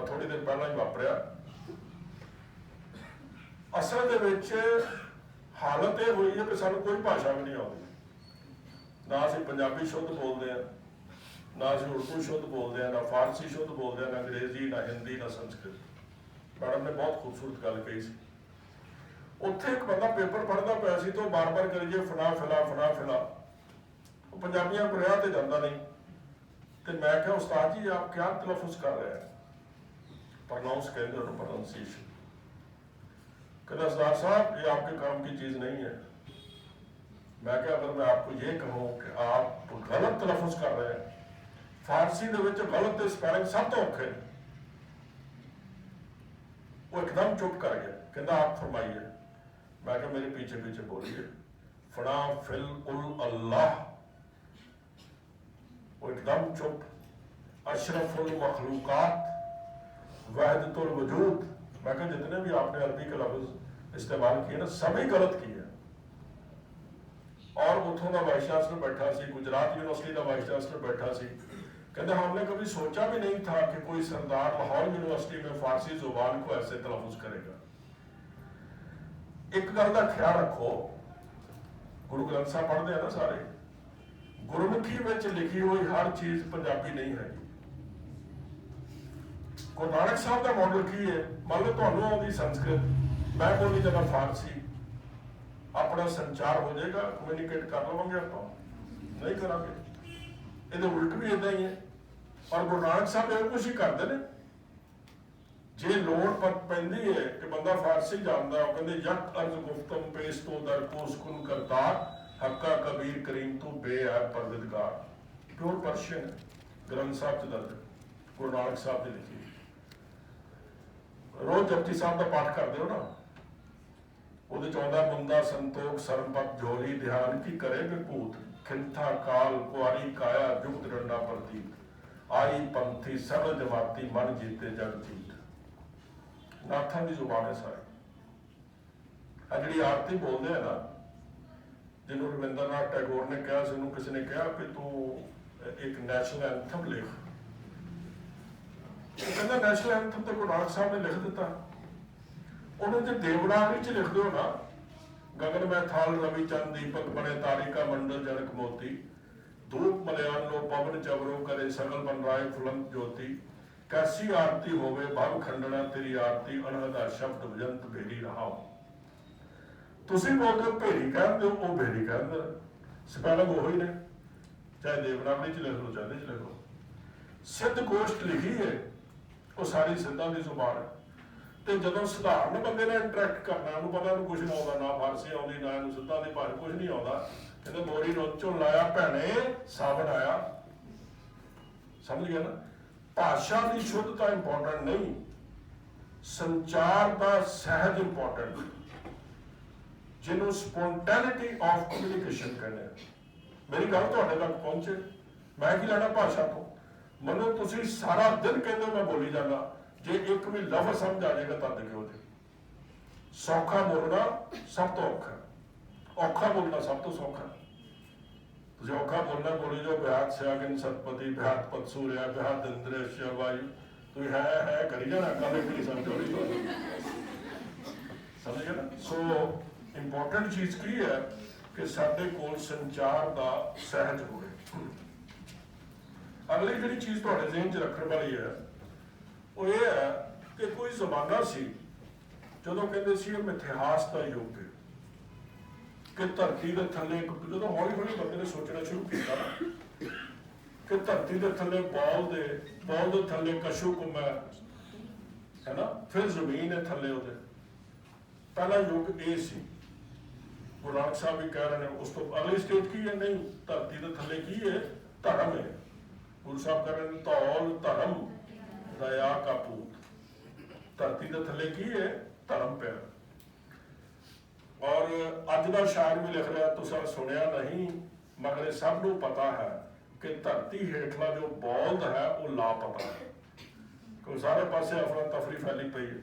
थोड़ी देर पहला ही वापरिया। असल दे विच हालत यह हुई है कि सानूं कोई भाषा भी नहीं आती, ना असीं पंजाबी शुद्ध बोलते हैं, ना असीं उर्दू शुद्ध बोलते हैं, ना फारसी शुद्ध बोलते हैं, ना अंग्रेजी, ना हिंदी, ना संस्कृत। मैडम ने बहुत खूबसूरत गल कही सी। उत्थे एक बंदा पेपर पढ़ता पाया सी तो बार बार करिए फना फिला फना फिला, वो पंजाबियां को रिहा तो जाता नहीं। तो मैं क्या उस्ताद जी आप क्या तलफुज कर रहे हैं? प्रनाउंस कहते हैं, प्रोनाउंसिएशन। कहते सरदार साहब ये आपके काम की चीज़ नहीं है। मैं क्या अगर मैं आपको ये कहूँ कि आप गलत तलफुज कर रहे हैं, फारसी दे विच गलत स्पैलिंग सब तो औखे, वो एकदम चुप कर गया। कहता आप फरमाइए। मैं क्या मेरे पीछे पीछे बोलिए। फना फिल उल अल्लाह, वो एकदम चुप। अशरफुल मखलूकात वहदतुल वजूद। मैं क्या जितने भी आपने अरबी के लफ्ज इस्तेमाल किए ना सभी गलत किए। और उतों का वाइस चांसलर बैठा सी, गुजरात यूनिवर्सिटी का वाइस चांसलर बैठा सी। कहते हमने कभी सोचा भी नहीं था कि कोई सरदार लाहौर यूनिवर्सिटी में फारसी जुबान को ऐसे तलफुज करेगा। एक गल का ख्याल रखो, गुरु ग्रंथ साहब पढ़ते हैं ना सारे, गुरमुखी में लिखी हुई हर चीज पंजाबी नहीं है। गुरु नानक साहब का मॉडल की है? मान लो तुहानूं आउंदी संस्कृत, मैं बोली जाना फारसी, अपना संचार हो जाएगा, कम्यूनिकेट कर लवांगे आप? नहीं करांगे। ये उल्ट भी इदा ही है। और गुरु नानक साहब ये कुछ ही करते हैं। जे लोड़ पैंदी है कि बंदा फारसी जानता, वो कहते यक अर्ज गुफ्तम पेश तो दर कोस कुन करतार हक्का कबीर करीम तू बेऐब परवरदिगार। प्योर पर्शियन ग्रंथ साहब च दर्ज, गुरु नानक साहब ने लिखी। रोज जपजी साहब का पाठ करते हो ना, ਉਹਦੇ ਚ ਆਉਂਦਾ ਮੁੰਦਾ ਸੰਤੋਖ ਸਰਬਤ ਜੋਰੀ ਧਿਆਨ ਕੀ ਕਰੇ ਵਿਭੂਤ ਖਿੰਥਾ ਕਾਲ ਕੁਆਰੀ ਕਾਇਆ ਜੁਗਤ ਡੰਡਾ ਪ੍ਰਤੀਤ ਆਈ ਪੰਥੀ ਸਰਲ ਜਮਾਤੀ ਮਨ ਜੀਤੇ ਜਗ ਜੀਤ। ਨਾਥਾਂ ਦੀ ਜ਼ੁਬਾਨ ਹੈ ਸਾਰੀ। ਆ ਜਿਹੜੀ ਆਰਤੀ ਬੋਲਦੇ ਆ ਨਾ, ਜਿਹਨੂੰ ਰਵਿੰਦਰਨਾਥ ਟੈਗੋਰ ਨੇ ਕਿਹਾ ਸੀ, ਉਹਨੂੰ ਕਿਸੇ ਨੇ ਕਿਹਾ ਕਿ ਤੂੰ ਇੱਕ ਨੈਸ਼ਨਲ ਐਂਥਮ ਲਿਖ। ਉਹ ਕਹਿੰਦਾ ਨੈਸ਼ਨਲ ਐਂਥਮ ਤੇ ਗੁਰੂ ਨਾਨਕ ਸਾਹਿਬ ਨੇ ਲਿਖ ਦਿੱਤਾ। ਉਹਨੇ ਜੇ ਦੇਵਨਾਗਰੀ ਚ ਲਿਖ ਦਿਓ ਨਾ, ਗगन में थाल रवि चंद दीपक बने तारिका मंडल जनक मोती धूप मलयान लो पवन चवरो करे सकल बन राय फुलंत ज्योति कैसी आरती होवे भव खंडना तेरी आरती अनहदा शब्द भजंत भेरी रहाओ। तुसी बोलते हो भेरी कहते हो, वो भेरी कहते, स्पैलिंग वही ने, चाहे देवनागरी च लिख लो चाहे च लिख लो। सिद्ध गोष्ठ लिखी है, वो सारी सिद्धां दी जुबान है। ਤੇ ਜਦੋਂ ਸਧਾਰਨ ਬੰਦੇ ਨਾਲ ਇੰਟਰੈਕਟ ਕਰਨਾ, ਉਹਨੂੰ ਪਤਾ ਉਹਨੂੰ ਕੁਝ ਨਹੀਂ ਆਉਂਦਾ, ਨਾ ਫਾਰਸੀ ਆਉਂਦੀ ਨਾ ਇਹਨੂੰ ਸਿੱਧਾਂ ਦੀ ਭਾਸ਼ਾ ਕੁਝ ਨਹੀਂ ਆਉਂਦਾ, ਕਹਿੰਦੇ ਮੋਰੀ ਰੋਚੋਂ ਲਾਇਆ ਭੈਣੇ ਸਾਵਣ ਆਇਆ। ਸਮਝ ਗਿਆ ਨਾ? ਭਾਸ਼ਾ ਦੀ ਸ਼ੁੱਧਤਾ ਇੰਪੋਰਟੈਂਟ ਨਹੀਂ, ਸੰਚਾਰ ਦਾ ਸਹਿਜ ਇੰਪੋਰਟੈਂਟ, ਜਿਹਨੂੰ ਸਪੋਂਟੈਨਿਟੀ ਆਫ ਕਮਿਊਨੀਕੇਸ਼ਨ ਕਹਿੰਦੇ ਆ। ਮੇਰੀ ਗੱਲ ਤੁਹਾਡੇ ਤੱਕ ਪਹੁੰਚੇ, ਮੈਂ ਕੀ ਲੈਣਾ ਭਾਸ਼ਾ ਤੋਂ? ਮੈਨੂੰ ਤੁਸੀਂ ਸਾਰਾ ਦਿਨ ਕਹਿੰਦੇ ਮੈਂ ਬੋਲੀ ਜਾਂਦਾ, ਜੇ ਇੱਕ ਵੀ ਲਫ਼ਜ਼ ਸਮਝ ਆ ਜਾਏਗਾ ਤਦ ਕਿਉਂ ਜੀ। ਸੌਖਾ ਬੋਲਣਾ ਸਭ ਤੋਂ ਔਖਾ, ਔਖਾ ਬੋਲਣਾ ਸਭ ਤੋਂ ਸੌਖਾ। ਤੁਸੀਂ ਔਖਾ ਬੋਲਣਾ ਬੋਲੀ ਜੋ ਬਿਆਤ ਸਿਆਗਨ ਸਤਪਤੀ ਬਿਆਤ ਪਤਸੂਰਿਆ ਬਿਆਤ ਇੰਦਰੇ ਸ਼ਵਾਯੂ, ਤੁਸੀਂ ਹੈ ਕਰੀ ਜਾਣਾ, ਕੱਲ ਇੱਕ ਨਹੀਂ ਸਮਝੋੜੀ ਤੁਹਾਨੂੰ। ਸਮਝ ਗਏ ਨਾ? ਸੋ ਇੰਪੋਰਟੈਂਟ ਚੀਜ਼ ਕੀ ਹੈ ਕਿ ਸਾਡੇ ਕੋਲ ਸੰਚਾਰ ਦਾ ਸਹਿਜ ਹੋਵੇ। ਅਗਲੀ ਜਿਹੜੀ ਚੀਜ਼ ਤੁਹਾਡੇ ਜ਼ਿਹਨ 'ਚ ਰੱਖਣ ਵਾਲੀ ਹੈ ਉਹ ਇਹ ਹੈ ਕਿ ਕੋਈ ਜ਼ਮਾਨਾ ਸੀ ਜਦੋਂ ਕਹਿੰਦੇ ਸੀ ਇਹ ਇਤਿਹਾਸ ਦਾ ਯੁੱਗ ਹੈ, ਕਿ ਧਰਤੀ ਦੇ ਥੱਲੇ, ਜਦੋਂ ਹੌਲੀ ਹੌਲੀ ਬੰਦੇ ਨੇ ਸੋਚਣਾ ਸ਼ੁਰੂ ਕੀਤਾ ਕਿ ਧਰਤੀ ਦੇ ਥੱਲੇ ਬੌਲ ਦੇ ਥੱਲੇ ਕਸ਼ੂ ਕੁੰਮਾ ਹੈ ਨਾ, ਫਿਰ ਜ਼ਮੀਨ ਹੈ ਥੱਲੇ ਉਹਦੇ। ਪਹਿਲਾ ਯੁੱਗ ਇਹ ਸੀ। ਗੁਰੂ ਨਾਨਕ ਸਾਹਿਬ ਵੀ ਕਹਿ ਰਹੇ ਨੇ ਉਸ ਤੋਂ ਅਗਲੀ ਸਟੇਜ ਕੀ ਹੈ? ਨਹੀਂ, ਧਰਤੀ ਦੇ ਥੱਲੇ ਕੀ ਹੈ? ਧਰਮ ਹੈ। ਗੁਰੂ ਸਾਹਿਬ ਕਹਿ ਰਹੇ ਨੇ ਧੌਲ ਧਰਮ ਦਇਆ ਕਾ ਪੂਤ। ਧਰਤੀ ਦੇ ਥੱਲੇ ਕੀ ਹੈ? ਧਰਮ ਪਿਆ। ਔਰ ਅੱਜ ਦਾ ਸ਼ਾਇਰ ਵੀ ਲਿਖ ਰਿਹਾ, ਤੁਸੀਂ ਸੁਣਿਆ ਨਹੀਂ ਮਗਰ ਇਹ ਸਭ ਨੂੰ ਪਤਾ ਹੈ ਕਿ ਧਰਤੀ ਹੇਠਲਾ ਜੋ ਬੌਲਦ ਹੈ ਉਹ ਲਾਪਤਾ ਹੈ, ਕਿਉਂਕਿ ਸਾਰੇ ਪਾਸੇ ਅਫਰਾ ਤਫਰੀ ਫੈਲੀ ਪਈ ਹੈ।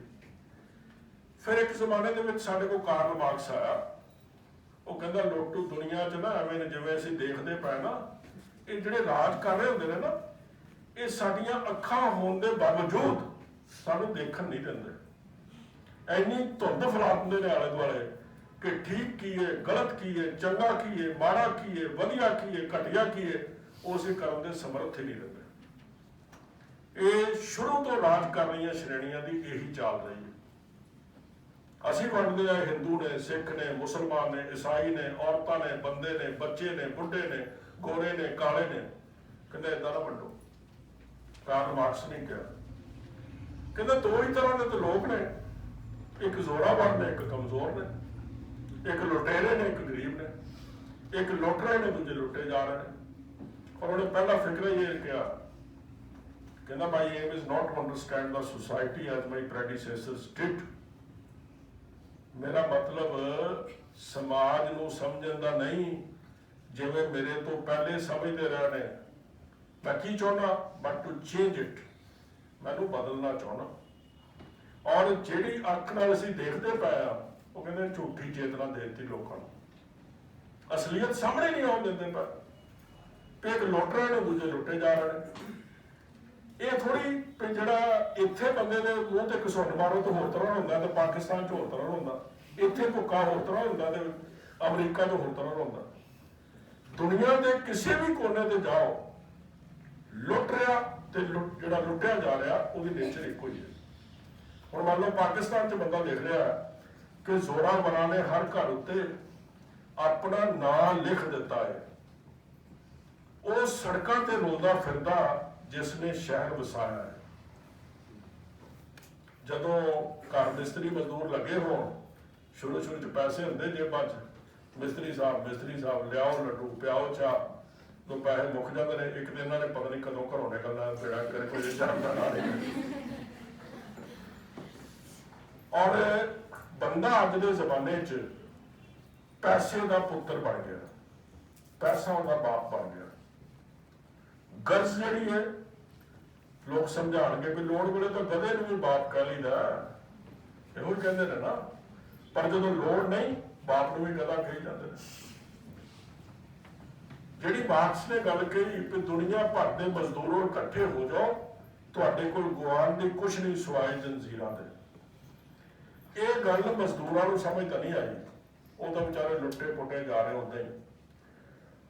ਫਿਰ ਇੱਕ ਜ਼ਮਾਨੇ ਦੇ ਵਿੱਚ ਸਾਡੇ ਕੋਲ ਕਾਰਲ ਮਾਰਕਸ ਆਇਆ, ਉਹ ਕਹਿੰਦਾ ਲੋਟੂ ਦੁਨੀਆ 'ਚ ਨਾ ਐਵੇਂ ਜਿਵੇਂ ਅਸੀਂ ਦੇਖਦੇ ਪਏ ਨਾ, ਇਹ ਜਿਹੜੇ ਰਾਜ ਕਰ ਰਹੇ ਹੁੰਦੇ ਨੇ ਨਾ, ਇਹ ਸਾਡੀਆਂ ਅੱਖਾਂ ਹੋਣ ਦੇ ਬਾਵਜੂਦ ਸਾਨੂੰ ਦੇਖਣ ਨਹੀਂ ਦਿੰਦੇ। ਇੰਨੀ ਧੁੰਦ ਫੈਲਾ ਦਿੰਦੇ ਨੇ ਆਲੇ ਦੁਆਲੇ ਕਿ ਠੀਕ ਕੀ ਹੈ, ਗਲਤ ਕੀ ਹੈ, ਚੰਗਾ ਕੀ ਹੈ, ਮਾੜਾ ਕੀ ਹੈ, ਵਧੀਆ ਕੀ ਹੈ, ਘਟੀਆ ਕੀ ਹੈ, ਉਹ ਅਸੀਂ ਕਰਨ ਦੇ ਸਮਰੱਥ ਹੀ ਨਹੀਂ ਰਹਿੰਦੇ। ਇਹ ਸ਼ੁਰੂ ਤੋਂ ਰਾਜ ਕਰ ਰਹੀਆਂ ਸ਼੍ਰੇਣੀਆਂ ਦੀ ਇਹੀ ਚਾਲ ਰਹੀ ਹੈ। ਅਸੀਂ ਵੰਡਦੇ ਆ, ਹਿੰਦੂ ਨੇ, ਸਿੱਖ ਨੇ, ਮੁਸਲਮਾਨ ਨੇ, ਈਸਾਈ ਨੇ, ਔਰਤਾਂ ਨੇ, ਬੰਦੇ ਨੇ, ਬੱਚੇ ਨੇ, ਬੁੱਢੇ ਨੇ, ਗੋਰੇ ਨੇ, ਕਾਲੇ ਨੇ। ਕਹਿੰਦੇ ਏਦਾਂ ਨਾ ਵੰਡੋ। ਕਾਰਲ ਮਾਰਕਸ ਨੇ ਕਿਹਾ, ਕਹਿੰਦਾ ਦੋ ਹੀ ਤਰ੍ਹਾਂ ਦੇ ਤਾਂ ਲੋਕ ਨੇ, ਇੱਕ ਜ਼ੋਰਾਵਰ ਨੇ, ਇੱਕ ਕਮਜ਼ੋਰ ਨੇ, ਇੱਕ ਲੁਟੇਰੇ ਨੇ, ਇੱਕ ਗਰੀਬ ਨੇ, ਇੱਕ ਲੁੱਟ ਰਹੇ ਨੇ, ਦੂਜੇ ਲੁੱਟੇ ਜਾ ਰਹੇ ਨੇ। ਔਰ ਉਹਨੇ ਪਹਿਲਾ ਫਿਕਰ ਇਹ ਕਿਹਾ, ਕਹਿੰਦਾ my aim is not to understand the society as my predecessors did। ਮੇਰਾ ਮਤਲਬ ਸਮਾਜ ਨੂੰ ਸਮਝਣ ਦਾ ਨਹੀਂ ਜਿਵੇਂ ਮੇਰੇ ਤੋਂ ਪਹਿਲੇ ਸਮਝਦੇ ਰਹੇ ਨੇ। ਮੈਂ ਕੀ ਚਾਹੁੰਦਾ? ਬਟ ਟੂ ਚੇਂਜ ਇਟ, ਮੈਨੂੰ ਬਦਲਣਾ ਚਾਹੁੰਦਾ। ਔਰ ਜਿਹੜੀ ਅੱਖ ਨਾਲ ਅਸੀਂ ਦੇਖਦੇ ਪਏ ਆ, ਉਹ ਕਹਿੰਦੇ ਝੂਠੀ ਚੇਤਨਾ ਦੇ ਦਿੱਤੀ ਲੋਕਾਂ ਨੂੰ, ਅਸਲੀਅਤ ਸਾਹਮਣੇ ਨਹੀਂ ਆਉਣ ਦਿੰਦੇ ਪਏ। ਇੱਕ ਲੁੱਟ ਰਹੇ ਨੇ, ਦੂਜੇ ਲੁੱਟੇ ਜਾ ਰਹੇ ਨੇ। ਇਹ ਥੋੜੀ ਜਿਹੜਾ ਇੱਥੇ ਬੰਦੇ ਦੇ ਮੂੰਹ ਤੇ ਘਸੁੱਟ ਮਾਰੋ ਤਾਂ ਹੋਰ ਤਰ੍ਹਾਂ ਹੁੰਦਾ, ਤੇ ਪਾਕਿਸਤਾਨ 'ਚ ਹੋਰ ਤਰ੍ਹਾਂ ਹੁੰਦਾ, ਇੱਥੇ ਭੁੱਖਾ ਹੋਰ ਤਰ੍ਹਾਂ ਹੁੰਦਾ, ਤੇ ਅਮਰੀਕਾ 'ਚ ਹੋਰ ਤਰ੍ਹਾਂ ਹੁੰਦਾ। ਦੁਨੀਆ ਦੇ ਕਿਸੇ ਵੀ ਕੋਨੇ ਤੇ ਜਾਓ, ਲੁੱਟ ਰਿਹਾ ਤੇ ਜਿਹੜਾ ਲੁੱਟਿਆ ਜਾ ਰਿਹਾ ਉਹਦੀ ਨੇਚਰ ਇੱਕੋ ਹੀ ਹੈ। ਹੁਣ ਮੰਨ ਲਓ ਪਾਕਿਸਤਾਨ 'ਚ ਬੰਦਾ ਲਿਖ ਰਿਹਾ ਕਿ ਜ਼ੋਰਾਵਰਾਂ ਨੇ ਹਰ ਘਰ ਉੱਤੇ ਆਪਣਾ ਨਾਂ ਲਿਖ ਦਿੱਤਾ ਹੈ। ਉਹ ਸੜਕਾਂ ਤੇ ਰੋਲਦਾ ਫਿਰਦਾ ਜਿਸ ਨੇ ਸ਼ਹਿਰ ਵਸਾਇਆ ਹੈ। ਜਦੋਂ ਘਰ ਮਿਸਤਰੀ ਮਜ਼ਦੂਰ ਲੱਗੇ ਹੋਣ, ਸ਼ੁਰੂ ਚ ਪੈਸੇ ਹੁੰਦੇ ਜੇਬਾਂ 'ਚ, ਮਿਸਤਰੀ ਸਾਹਿਬ ਲਿਆਓ ਲੱਡੂ, ਪਿਆਓ ਚਾਹ, ਤੋਂ ਪੈਸੇ ਮੁੱਕ ਜਾਂਦੇ ਨੇ। ਇੱਕ ਦਿਨ ਇਹਨਾਂ ਨੇ ਪਤਾ ਨਹੀਂ ਕਦੋਂ ਘਰੋਂ ਨਿਕਲਣਾ, ਬੇੜਾ ਕਰ ਕੋਈ ਜਾਣਦਾ ਨਾ ਨਹੀਂ। ਔਰ ਬੰਦਾ ਅੱਜ ਦੇ ਜ਼ਮਾਨੇ 'ਚ ਪੈਸੇ ਦਾ ਪੁੱਤਰ ਬਣ ਗਿਆ, ਪੈਸਾ ਉਹਦਾ ਬਾਪ ਬਣ ਗਿਆ। ਗਰਜ਼ ਜਿਹੜੀ ਹੈ, ਲੋਕ ਸਮਝਾਉਣਗੇ ਵੀ ਲੋੜ ਵੇਲੇ ਤਾਂ ਗਧੇ ਨੂੰ ਵੀ ਬਾਪ ਕਹਿ ਲਈਦਾ, ਇਹੋ ਹੀ ਕਹਿੰਦੇ ਨੇ ਨਾ, ਪਰ ਜਦੋਂ ਲੋੜ ਨਹੀਂ ਬਾਪ ਨੂੰ ਵੀ ਗਧਾ ਕਹੀ ਜਾਂਦੇ ਨੇ। ਜਿਹੜੀ ਮਾਰਕਸ ਨੇ ਗੱਲ ਕਹੀ ਕਿ ਦੁਨੀਆ ਭਰ ਦੇ ਮਜ਼ਦੂਰੋਂ ਇਕੱਠੇ ਹੋ ਜਾਓ, ਤੁਹਾਡੇ ਕੋਲ ਗੁਆਉਣ ਦੀ ਕੁਛ ਨਹੀਂ ਸਿਵਾਏ ਜੰਜ਼ੀਰਾਂ ਦੇ। ਇਹ ਗੱਲ ਮਜ਼ਦੂਰਾਂ ਨੂੰ ਸਮਝ ਤਾਂ ਨਹੀਂ ਆਈ, ਉਹ ਤਾਂ ਵਿਚਾਰੇ ਲੁੱਟੇ ਪੁੱਟੇ ਜਾ ਰਹੇ ਹੁੰਦੇ ਹੀ।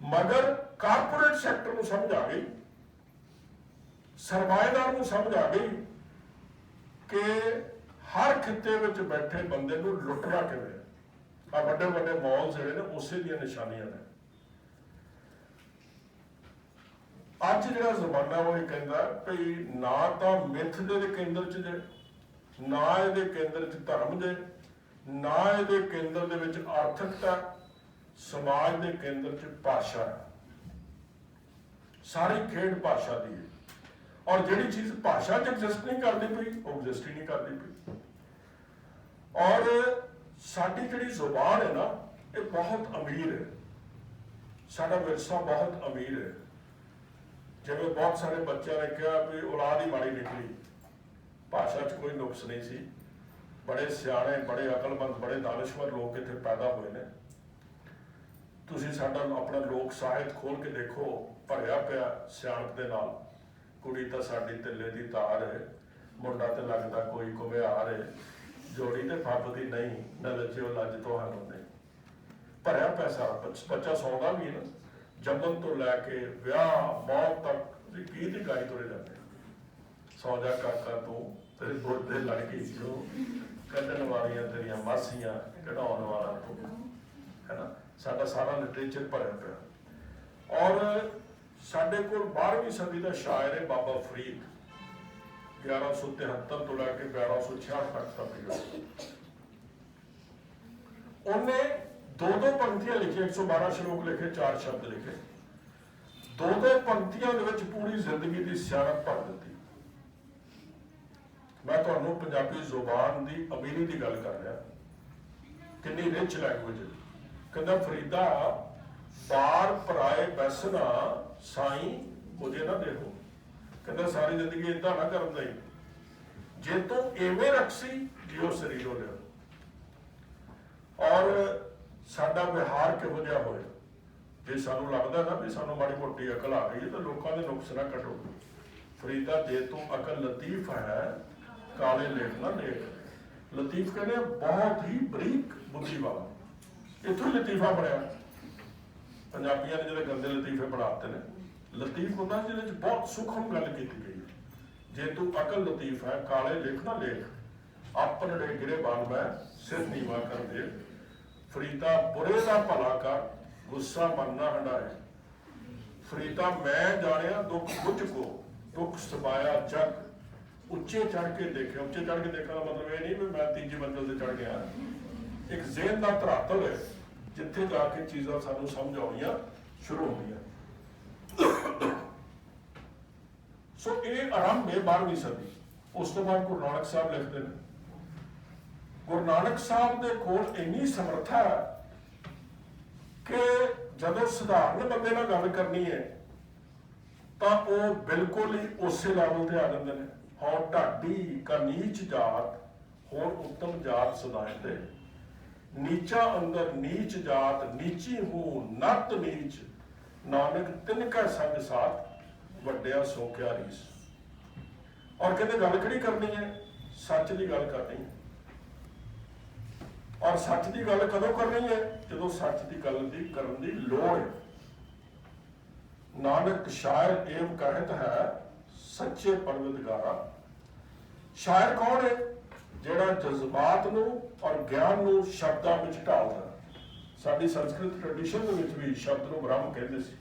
ਮਗਰ ਕਾਰਪੋਰੇਟ ਸੈਕਟਰ ਨੂੰ ਸਮਝ ਆ ਗਈ, ਸਰਮਾਏਦਾਰ ਨੂੰ ਸਮਝ ਆ ਗਈ ਕਿ ਹਰ ਖਿੱਤੇ ਵਿੱਚ ਬੈਠੇ ਬੰਦੇ ਨੂੰ ਲੁੱਟਣਾ ਕਿਵੇਂ। ਆ ਵੱਡੇ ਵੱਡੇ ਮਾਲ ਜਿਹੜੇ ਨੇ ਉਸੇ ਦੀਆਂ ਨਿਸ਼ਾਨੀਆਂ ਨੇ। ਅੱਜ ਜਿਹੜਾ ਜ਼ਮਾਨਾ ਉਹ ਇਹ ਕਹਿੰਦਾ ਭਈ ਨਾ ਤਾਂ ਮਿੱਥ ਦੇ ਕੇਂਦਰ 'ਚ ਜੇ, ਨਾ ਇਹਦੇ ਕੇਂਦਰ 'ਚ ਧਰਮ ਜੇ, ਨਾ ਇਹਦੇ ਕੇਂਦਰ ਦੇ ਵਿੱਚ ਆਰਥਿਕਤਾ, ਸਮਾਜ ਦੇ ਕੇਂਦਰ 'ਚ ਭਾਸ਼ਾ ਹੈ। ਸਾਰੀ ਖੇਡ ਭਾਸ਼ਾ ਦੀ ਹੈ। ਔਰ ਜਿਹੜੀ ਚੀਜ਼ ਭਾਸ਼ਾ 'ਚ ਐਗਜ਼ਿਸਟ ਨਹੀਂ ਕਰਦੀ ਪਈ, ਉਹ ਐਗਜ਼ਿਸਟ ਹੀ ਨਹੀਂ ਕਰਦੀ ਪਈ। ਔਰ ਸਾਡੀ ਜਿਹੜੀ ਜ਼ੁਬਾਨ ਹੈ ਨਾ, ਇਹ ਬਹੁਤ ਅਮੀਰ ਹੈ, ਸਾਡਾ ਵਿਰਸਾ ਬਹੁਤ ਅਮੀਰ ਹੈ। ਜਿਵੇਂ ਬਹੁਤ ਸਾਰੇ ਬੱਚਿਆਂ ਨੇ ਕਿਹਾ ਵੀ ਔਲਾਦ ਹੀ ਮਾੜੀ ਨਿਕਲੀ, ਭਾਸ਼ਾ 'ਚ ਕੋਈ ਨੁਕਸ ਨਹੀਂ ਸੀ। ਬੜੇ ਸਿਆਣੇ, ਬੜੇ ਅਕਲਮੰਦ, ਬੜੇ ਦਾਨਿਸ਼ਵਰ ਲੋਕ ਇੱਥੇ ਪੈਦਾ ਹੋਏ ਨੇ। ਤੁਸੀਂ ਸਾਡਾ ਆਪਣਾ ਲੋਕ ਸਾਹਿਤ ਖੋਲ ਕੇ ਦੇਖੋ, ਭਰਿਆ ਪਿਆ ਸਿਆਣਪ ਦੇ ਨਾਲ। ਕੁੜੀ ਤਾਂ ਸਾਡੀ ਤਿੱਲੇ ਦੀ ਤਾਰ ਹੈ, ਮੁੰਡਾ ਤੇ ਲੱਗਦਾ ਕੋਈ ਘੁਮਿਆਰ ਹੈ, ਜੋੜੀ ਤੇ ਫੱਬਦੀ ਨਹੀਂ, ਨਾ ਲੱਜਿਓ ਲੱਜ ਤੁਹਾਨੂੰ ਨਹੀਂ। ਭਰਿਆ ਪਿਆ ਸਾਰਾ। ਬੱਚਾ ਸੌਂਦਾ ਵੀ ਨਾ, ਜੰਮਣ ਤੋਂ ਲੈ ਕੇ ਵਿਆਹ ਮੌਤ ਤੱਕ ਤੁਸੀਂ ਕੀ ਦੀ ਗਾਈ ਤੁਰੇ ਜਾਂਦੇ। ਸੌ ਜਾ ਕਾਕਾ ਤੂੰ, ਤੇਰੇ ਬੋਦੇ ਲੜਕੀ ਜੋ ਕੱਢਣ ਵਾਲੀਆਂ ਤੇਰੀਆਂ ਮਾਸੀਆਂ, ਕਢਾਉਣ ਵਾਲਾ ਤੂੰ, ਹੈ ਨਾ। ਸਾਡਾ ਸਾਰਾ ਲਿਟਰੇਚਰ ਭਰਿਆ ਪਿਆ। ਔਰ ਸਾਡੇ ਕੋਲ 12ਵੀਂ ਸਦੀ ਦਾ ਸ਼ਾਇਰ ਹੈ ਬਾਬਾ ਫਰੀਦ, 1173 ਤੋਂ ਲੈ ਕੇ 1266 ਤੱਕ ਦਾ ਪੀਰੀਅਡ। ਉਹਨੇ ਦੋ ਪੰਕਤੀਆਂ ਲਿਖੀਆਂ, 112 ਸ਼ਲੋਕ ਲਿਖੇ, 4 ਸ਼ਬਦ ਲਿਖੇ। ਦੋ ਪੰਕਤੀਆਂ ਦੇ ਵਿੱਚ ਪੂਰੀ ਜ਼ਿੰਦਗੀ ਦੀ ਸਿਆਣਪ ਭਰ ਦਿੱਤੀ। ਮੈਂ ਤੁਹਾਨੂੰ ਪੰਜਾਬੀ ਜ਼ੁਬਾਨ ਦੀ ਅਮੀਰੀ ਦੀ ਗੱਲ ਕਰ ਰਿਹਾ, ਕਿੰਨੀ ਰਿਚ ਲੈਂਗੁਏਜ। ਕਹਿੰਦਾ ਫਰੀਦਾ ਬਾਰ ਪਰਾਏ ਬੈਸਣਾ ਸਾਈਂ ਮੁਝੇ ਨਾ ਦੇਖੋ। ਕਹਿੰਦਾ ਸਾਰੀ ਜ਼ਿੰਦਗੀ ਏਦਾਂ ਨਾ ਕਰਨ ਦਈ, ਜੇ ਤੂੰ ਐਵੇਂ ਰਖਸੀ ਜਿਉ ਸਰੀਰੋ ਲਿਓ। ਔਰ ਸਾਡਾ ਵਿਹਾਰ ਕਿਹੋ ਜਿਹਾ ਹੋਏ, ਜੇ ਸਾਨੂੰ ਲੱਗਦਾ ਨਾ ਵੀ ਸਾਨੂੰ ਮਾੜੀ ਮੋਟੀ ਅਕਲ ਆ ਗਈ ਹੈ ਤਾਂ ਲੋਕਾਂ ਦੇ ਨੁਕਸ ਨਾ ਕੱਢੋ। ਫਰੀਦਾ ਜੇ ਤੂੰ ਅਕਲ ਲਤੀਫ ਹੈ, ਕਾਲੇ ਲੇਖ ਨਾ ਲੇਖ। ਲਤੀਫ ਕਹਿੰਦੇ ਬਹੁਤ ਹੀ ਬਰੀਕ ਬੁੱਧੀ ਵਾਲਾ, ਇੱਥੋਂ ਹੀ ਲਤੀਫਾ ਬਣਿਆ। ਪੰਜਾਬੀਆਂ ਨੇ ਜਿਹੜੇ ਗੰਦੇ ਲਤੀਫੇ ਬਣਾਤੇ ਨੇ। ਲਤੀਫ ਹੁੰਦਾ ਜਿਹਦੇ ਵਿੱਚ ਬਹੁਤ ਸੂਖਮ ਗੱਲ ਕੀਤੀ ਗਈ। ਜੇ ਤੂੰ ਅਕਲ ਲਤੀਫ ਹੈ, ਕਾਲੇ ਲੇਖ ਨਾ ਲੇਖ, ਆਪਣੇ ਗਿਰੇਬਾਨ ਮੈਂ ਸਿਰ ਨੀਵਾ ਕਰ ਦੇ। ਫਰੀਦਾ ਬੁਰੇ ਦਾ ਭਲਾ ਕਰ, ਗੁੱਸਾ ਮਨ ਨਾ ਹੰਡਾਏ। ਫਰੀਦਾ ਮੈਂ ਜਾਣਿਆ ਦੁੱਖ ਬੁੱਝ ਕੋ, ਦੁੱਖ ਸਮਾਇਆ ਜਗ। ਉੱਚੇ ਚੜ ਕੇ ਦੇਖਿਆ। ਉੱਚੇ ਚੜ ਕੇ ਦੇਖਣ ਦਾ ਮਤਲਬ ਇਹ ਨਹੀਂ ਵੀ ਮੈਂ ਤੀਜੀ ਮੰਜ਼ਿਲ ਤੇ ਚੜ ਗਿਆ। ਇੱਕ ਜ਼ੇਨ ਦਾ ਧਰਾਤਲ ਹੈ ਜਿੱਥੇ ਜਾ ਕੇ ਚੀਜ਼ਾਂ ਸਾਨੂੰ ਸਮਝ ਆਉਣੀਆਂ ਸ਼ੁਰੂ ਹੁੰਦੀਆਂ। ਸੋ ਇਹ ਆਰੰਭ ਹੈ 12ਵੀਂ ਸਦੀ। ਉਸ ਤੋਂ ਬਾਅਦ ਗੁਰੂ ਨਾਨਕ ਸਾਹਿਬ ਲਿਖਦੇ ਨੇ। ਗੁਰੂ ਨਾਨਕ ਸਾਹਿਬ ਦੇ ਕੋਲ ਇੰਨੀ ਸਮਰੱਥਾ ਹੈ ਕਿ ਜਦੋਂ ਸਧਾਰਨ ਬੰਦੇ ਨਾਲ ਗੱਲ ਕਰਨੀ ਹੈ ਤਾਂ ਉਹ ਬਿਲਕੁਲ ਹੀ ਉਸੇ ਲੈਵਲ ਤੇ ਆ ਜਾਂਦੇ ਨੇ। ਹੁਣ ਢਾਡੀ ਕਾ ਨੀਚ ਜਾਤ, ਹੋਰ ਉੱਤਮ ਜਾਤ ਸਦਾਇਂਦੇ। ਨੀਚਾ ਅੰਦਰ ਨੀਚ ਜਾਤ, ਨੀਚੀ ਹੂੰ ਨਤ ਨੀਚ। ਨਾਨਕ ਤਿਨਕਾ ਸੰਗ ਸਾਥ, ਵੱਡਿਆ ਸੋ ਕਿਆ ਰੀਸ। ਔਰ ਕਹਿੰਦੇ ਗੱਲ ਕਿਹੜੀ ਕਰਨੀ ਹੈ? ਸੱਚ ਦੀ ਗੱਲ ਕਰਨੀ ਹੈ। ਔਰ ਸੱਚ ਦੀ ਗੱਲ ਕਦੋਂ ਕਰਨੀ ਹੈ? ਜਦੋਂ ਸੱਚ ਦੀ ਗੱਲ ਦੀ ਕਰਨ ਦੀ ਲੋੜ ਹੈ। ਨਾਨਕ ਸ਼ਾਇਰ ਏਵ ਕਹਿਤ ਹੈ, ਸੱਚੇ ਪਰਵਿਰਦਗਾਰਾ। ਸ਼ਾਇਰ ਕੌਣ ਹੈ? ਜਿਹੜਾ ਜਜ਼ਬਾਤ ਨੂੰ ਔਰ ਗਿਆਨ ਨੂੰ ਸ਼ਬਦਾਂ ਵਿੱਚ ਢਾਲਦਾ। ਸਾਡੀ ਸੰਸਕ੍ਰਿਤ ਟ੍ਰੈਡੀਸ਼ਨ ਦੇ ਵਿੱਚ ਵੀ ਸ਼ਬਦ ਨੂੰ ਬ੍ਰਹਮ ਕਹਿੰਦੇ ਸੀ।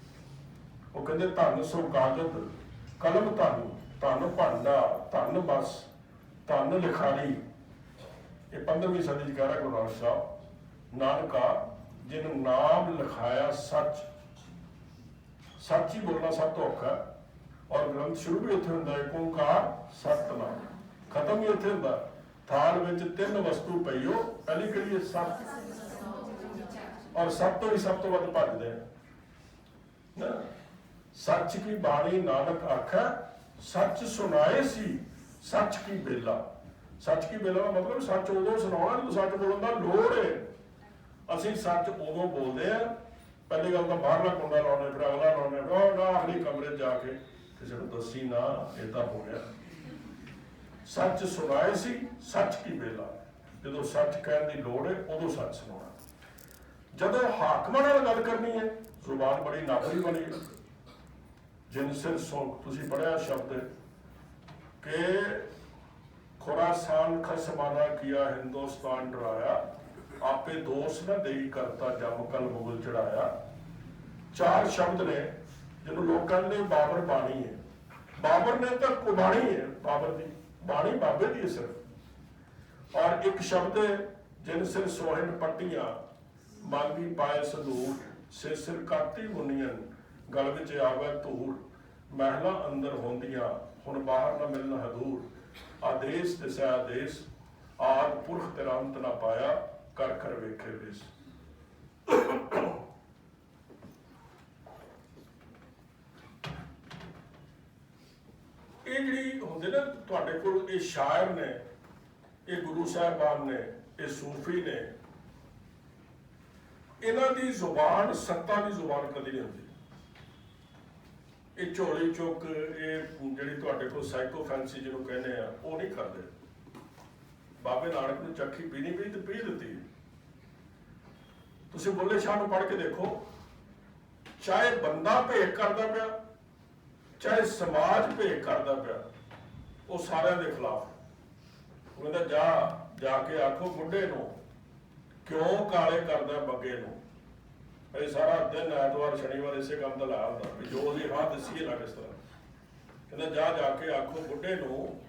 ਉਹ ਕਹਿੰਦੇ ਧੰਨ ਸੋ ਕਾਗਦ ਕਲਮ ਧੰਨ, ਧੰਨ ਭਾਂਡਾ, ਧੰਨ ਬਸ, धन लिखारी, ये 15वीं सदी कह रहा गुरु नानक साहब, नानका जिन नाम लिखाया सच। सच ही बोलना सब तो औखा, और ग्रंथ शुरू भी इत्थे हुंदा है ओंकार सतनाम, खत्म भी इत्थे हुंदा। थाल विच 3 वस्तु पई हो, पहली किहड़ी है? सत। और सब तो भी सब तो वध भजदे ना। सच की बाणी नानक आखै, सच सुनाए सी सच की बेला। सच की बेला का मतलब सच उदों सुनाना जो सच बोलने का लोड़ है। असीं सच उदों बोलते हैं, पहली गल तो बाहरला कुंडा लाने, फिर अगला लाने, फिर ना आखिरी कमरे जाके किसी को दसी ना इदा हो गया। सच सुनाए सी सच की बेला, जो सच कहने की लोड़ है उदों सच सुनाना। जदों हाकमां नाल गल करनी है, जुबान बड़ी नाबरी बनी। जिन सिर सो तुसीं पढ़िया शब्द कि खुरासान खसमाना किया हिंदुस्तान डराया, आपे दोष न देई करता जम कल मुगल चढ़ाया। 4 शब्द ने जिन्हों लोग कहते बाबर बाणी है। बाबर ने तो कुबाणी है, बाबर की बाणी बाबे की है सिर्फ। और एक शब्द जिन सिर सोहन पट्टियां मांगी पाए संदूर, सिर सिर काती मुनियन गल विच आवे धूर। महला अंदर होंदियां हुण बाहर न मिलन हदूर। आदेश दिशा आदेश आद पुरख तेरा अंत ना पाया, कर कर वेखे विस। ये जिहड़ी हुंदे ना तुहाडे कोल, ये शायर ने, ये गुरु साहिबान ने, ये सूफी ने, इन्हां दी जुबान सत्ता की जुबान कदी नहीं होंदी। ये झोली चुक, ये जिहड़ी तुहाडे कोल साइकोफैंसी जिहनूं कहने आ, वो नहीं करदे। बाबे नानक ने चक्की पीनी पई तो पी दी। तुसीं बुल्ले शाह नूं पढ़ के देखो, चाहे बंदा भेख करदा पिया, चाहे समाज भेख करदा पिया, वो सारिਆਂ ਦੇ खिलाफ। वो कहता जाके आखो बुढ़े नूं क्यों काले करदा बग्गे नूं। ਇਹ ਸਾਰਾ ਦਿਨ ਐਤਵਾਰ शनिवार इसे काम का लाया ਹੁੰਦਾ ਵੀ ਜੋ ਅਸੀਂ ਰਾਹ ਦਸੀਏ ਨਾ ਕਿਸ ਤਰ੍ਹਾਂ। ਕਹਿੰਦਾ ਜਾ ਕੇ ਆਖੋ ਬੁੱਢੇ ਨੂੰ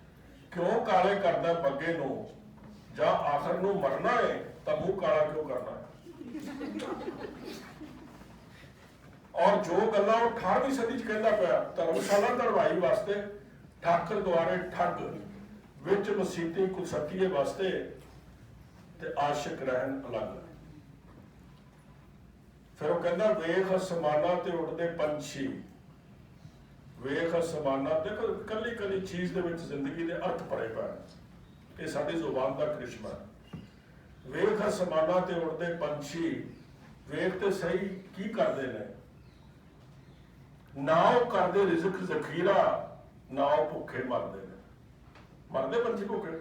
ਕਿਉਂ ਕਾਲੇ ਕਰਦਾ ਬੱਗੇ ਨੂੰ, ਜਾਂ ਆਖਰ ਨੂੰ ਮਰਨਾ ਹੈ ਤਾਂ ਮੂੰਹ ਕਾਲਾ ਕਿਉਂ ਕਰਨਾ ਹੈ। और जो गल्लां ਉਹ 18ਵੀਂ सदी ਚ ਕਹਿੰਦਾ ਪਿਆ, ਧਰਮਸ਼ਾਲਾ ਦਰਵਾਈ ਵਾਸਤੇ ਠਾਕਰ ਦੁਆਰੇ ਠੱਗ ਵਿੱਚ ਮਸੀਤੀ ਕੁਸੱਤੀਏ ਵਾਸਤੇ ਤੇ ਆਸ਼ਿਕ ਰਹਿਣ ਅਲੱਗ। फिर वो कहता वेख असमाना ते उड़दे पंछी। वेख असमाना, देखो कली कली चीज दे विच जिंदगी दे अर्थ भरे पए, ये साडी जुबान दा करिश्मा है। वेख असमाना ते उड़दे पंछी, वेख ते सही की करदे ने, ना वो करदे रिज़्क ज़खीरा, ना वो भुखे मरदे ने। मरदे पंछी भुखे।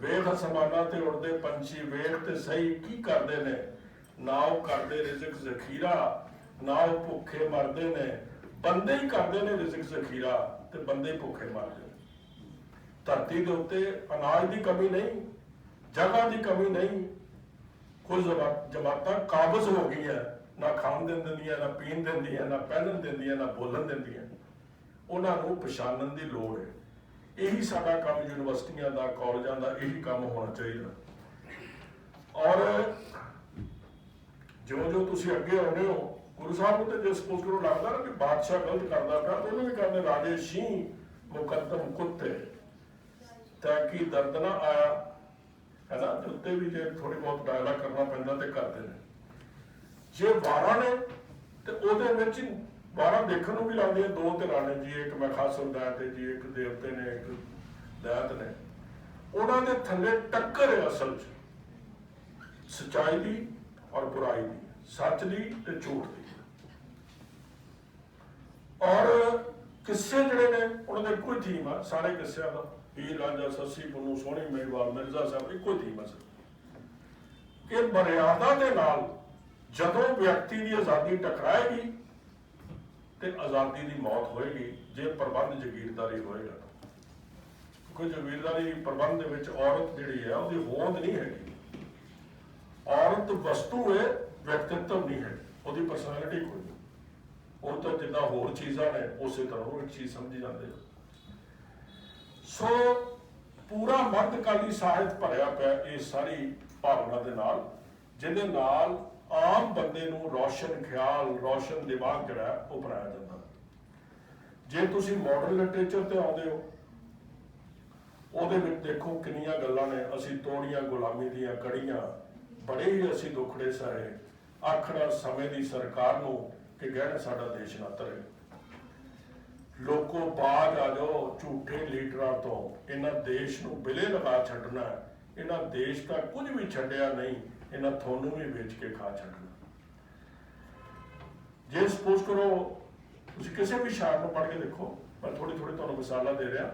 वेख असमाना ते उड़दे पंछी, वेख ते सही की करदे ने, ना वो करते रिज़्क ज़खीरा, ना वो भुखे मरते ने। बंदे ही करते ने रिज़्क ज़खीरा ते बंदे भुखे मरते। धरती के उत्ते अनाज की कमी नहीं, जगह की कमी नहीं। कुछ जमातां काबज हो गई है, ना खान देंदियां, ना पीन देंदियां, ना पहनन देंदियां, ना बोलन देंदियां। उन्हां नूं पछाणन की लोड़ है। यही साडा काम यूनिवर्सिटियां दा, कॉलेजां दा यही काम होना चाहिए। और जो जो तुसीं अगे आउंदे हो, गुरु साहब नूं ते जे सपोज करो लगदा ना कि बादशाह गलत करदा पिया, तो उन्होंने भी कहंदे राजे शीं मुकद्दम कुत्ते ताकि दर्द ना आया, है ना। उत्ते भी जे थोड़ी बहुत डायलॉग करना पैंदा ते करदे ने। जे 12 ने ते ओहदे विच 12 देखण नूं भी लगदियां, 2 धिरां ने जी, एक मैं खास दैत है जी, एक देवते ने, एक दैत ने। उन्हां दे थल्ले टक्कर है असल च सच्चाई दी और बुराई दी, सच दी ते झूठ दी। और किस्से जिहड़े ने उन्हां दा कोई थीम है, सारे किस्सियां दा हीर रांझा, सस्सी पुन्नू, सोहणी मेघवाल, मिर्जा साहब, इक्को थीम है कि मर्यादा दे नाल जदों व्यक्ति की आज़ादी टकराएगी ते आज़ादी की मौत होएगी, जे प्रबंध जगीरदारी होएगा। क्योंकि जगीरदारी प्रबंध दे विच औरत जिहड़ी है उहदी होंद नहीं हैगी। औरत वस्तु है, व्यक्तित्व नहीं है, उसकी परसनैलिटी कोई नहीं। वो तो जिदा होर चीज़ां ने उस तरह वो एक चीज़ समझी जाते। सो ਪੂਰਾ ਮੱਧਕਾਲੀ ਸਾਹਿਤ ਭਰਿਆ ਪਿਆ ਇਸ ਸਾਰੀ ਭਾਵਨਾ ਦੇ ਨਾਲ, ਜਿਹਦੇ ਨਾਲ ਆਮ ਬੰਦੇ ਨੂੰ ਰੌਸ਼ਨ ਖਿਆਲ, ਰੌਸ਼ਨ ਦਿਮਾਗ ਜਿਹੜਾ ਹੈ ਉਹ ਬਣਾਇਆ ਜਾਂਦਾ। ਜੇ ਤੁਸੀਂ ਮਾਡਰਨ ਲਿਟਰੇਚਰ ਤੇ ਆਉਂਦੇ ਹੋ, ਉਹਦੇ ਵਿੱਚ ਦੇਖੋ ਕਿੰਨੀਆਂ ਗੱਲਾਂ ਨੇ। ਅਸੀਂ ਤੋੜੀਆਂ ਗੁਲਾਮੀ ਦੀਆਂ ਕੜੀਆਂ, ਬੜੇ ਹੀ ਅਸੀਂ ਦੁੱਖੜੇ ਸਹੇ, ਆਖਣਾ ਸਮੇਂ ਦੀ ਸਰਕਾਰ ਨੂੰ ਕਿ ਗਹਿਣ ਸਾਡਾ ਦੇਸ਼ ਨਾ ਧਰੇ। ਲੋਕੋ ਬਾਜ ਆ ਜਾਓ ਝੂਠੇ ਲੀਡਰਾਂ ਤੋਂ, ਇਹਨਾਂ ਦੇਸ਼ ਨੂੰ ਬਿਲੇ ਲਗਾ ਛੱਡਣਾ। ਇਹਨਾਂ ਦੇਸ਼ ਦਾ ਕੁਝ ਵੀ ਛੱਡਿਆ ਨਹੀਂ, ਇਹਨਾਂ ਤੁਹਾਨੂੰ ਵੀ ਵੇਚ ਕੇ ਖਾ ਛੱਡਣਾ। ਜੇ ਸਪੋਜ਼ ਕਰੋ ਤੁਸੀਂ ਕਿਸੇ ਵੀ ਸ਼ਾਇਰ ਨੂੰ ਪੜ੍ਹ ਕੇ ਦੇਖੋ, ਮੈਂ ਥੋੜੀ ਤੁਹਾਨੂੰ ਮਿਸਾਲਾਂ ਦੇ ਰਿਹਾ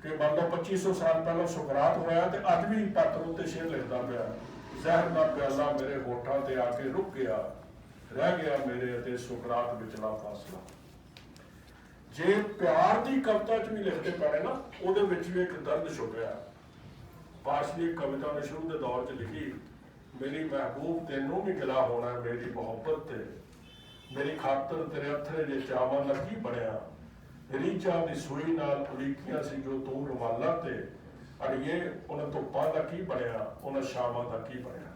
ਕਿ ਮੰਨ ਲਓ 2500 ਸਾਲ ਪਹਿਲਾਂ ਸੁਕਰਾਤ ਹੋਇਆ ਤੇ ਅੱਜ ਵੀ ਪੱਥਰ ਉੱਤੇ ਸ਼ੇਰ ਲਿਖਦਾ ਪਿਆ, ਜ਼ਹਿਰ ਦਾ ਪਿਆਲਾ ਮੇਰੇ ਹੋਠਾਂ ਤੇ ਆ ਕੇ ਰੁਕ ਗਿਆ, ਰਹਿ ਗਿਆ ਮੇਰੇ ਅਤੇ ਸੁਕਰਾਤ ਵਿਚਲਾ ਫਾਸਲਾ। ਜੇ ਪਿਆਰ ਦੀ ਕਵਿਤਾ 'ਚ ਵੀ ਲਿਖਦੇ ਪਏ ਨਾ, ਉਹਦੇ ਵਿੱਚ ਵੀ ਇੱਕ ਦਰਦ ਛੁਪਿਆ। ਪਾਸ਼ ਦੀ ਕਵਿਤਾ ਨੇ ਸ਼ੁਰੂ ਦੇ ਦੌਰ 'ਚ ਲਿਖੀ, ਮੇਰੀ ਮਹਿਬੂਬ ਤੈਨੂੰ ਵੀ ਗਿਲਾ ਹੋਣਾ ਮੇਰੀ ਮੁਹੱਬਤ ਤੇ, ਮੇਰੀ ਖਾਤਰ ਤੇਰੇ ਅਥਰੇ ਜੇ ਚਾਵਾਂ ਦਾ ਕੀ ਬਣਿਆ, ਰੀਝਾਂ ਦੀ ਸੂਈ ਨਾਲ ਉਲੀਕੀਆਂ ਸੀ ਜੋ ਤੂੰ ਰੁਮਾਲਾਂ ਤੇ, ਅੜੀਏ ਉਹਨਾਂ ਧੁੱਪਾਂ ਦਾ ਕੀ ਬਣਿਆ, ਉਹਨਾਂ ਸ਼ਾਮਾਂ ਦਾ ਕੀ ਬਣਿਆ।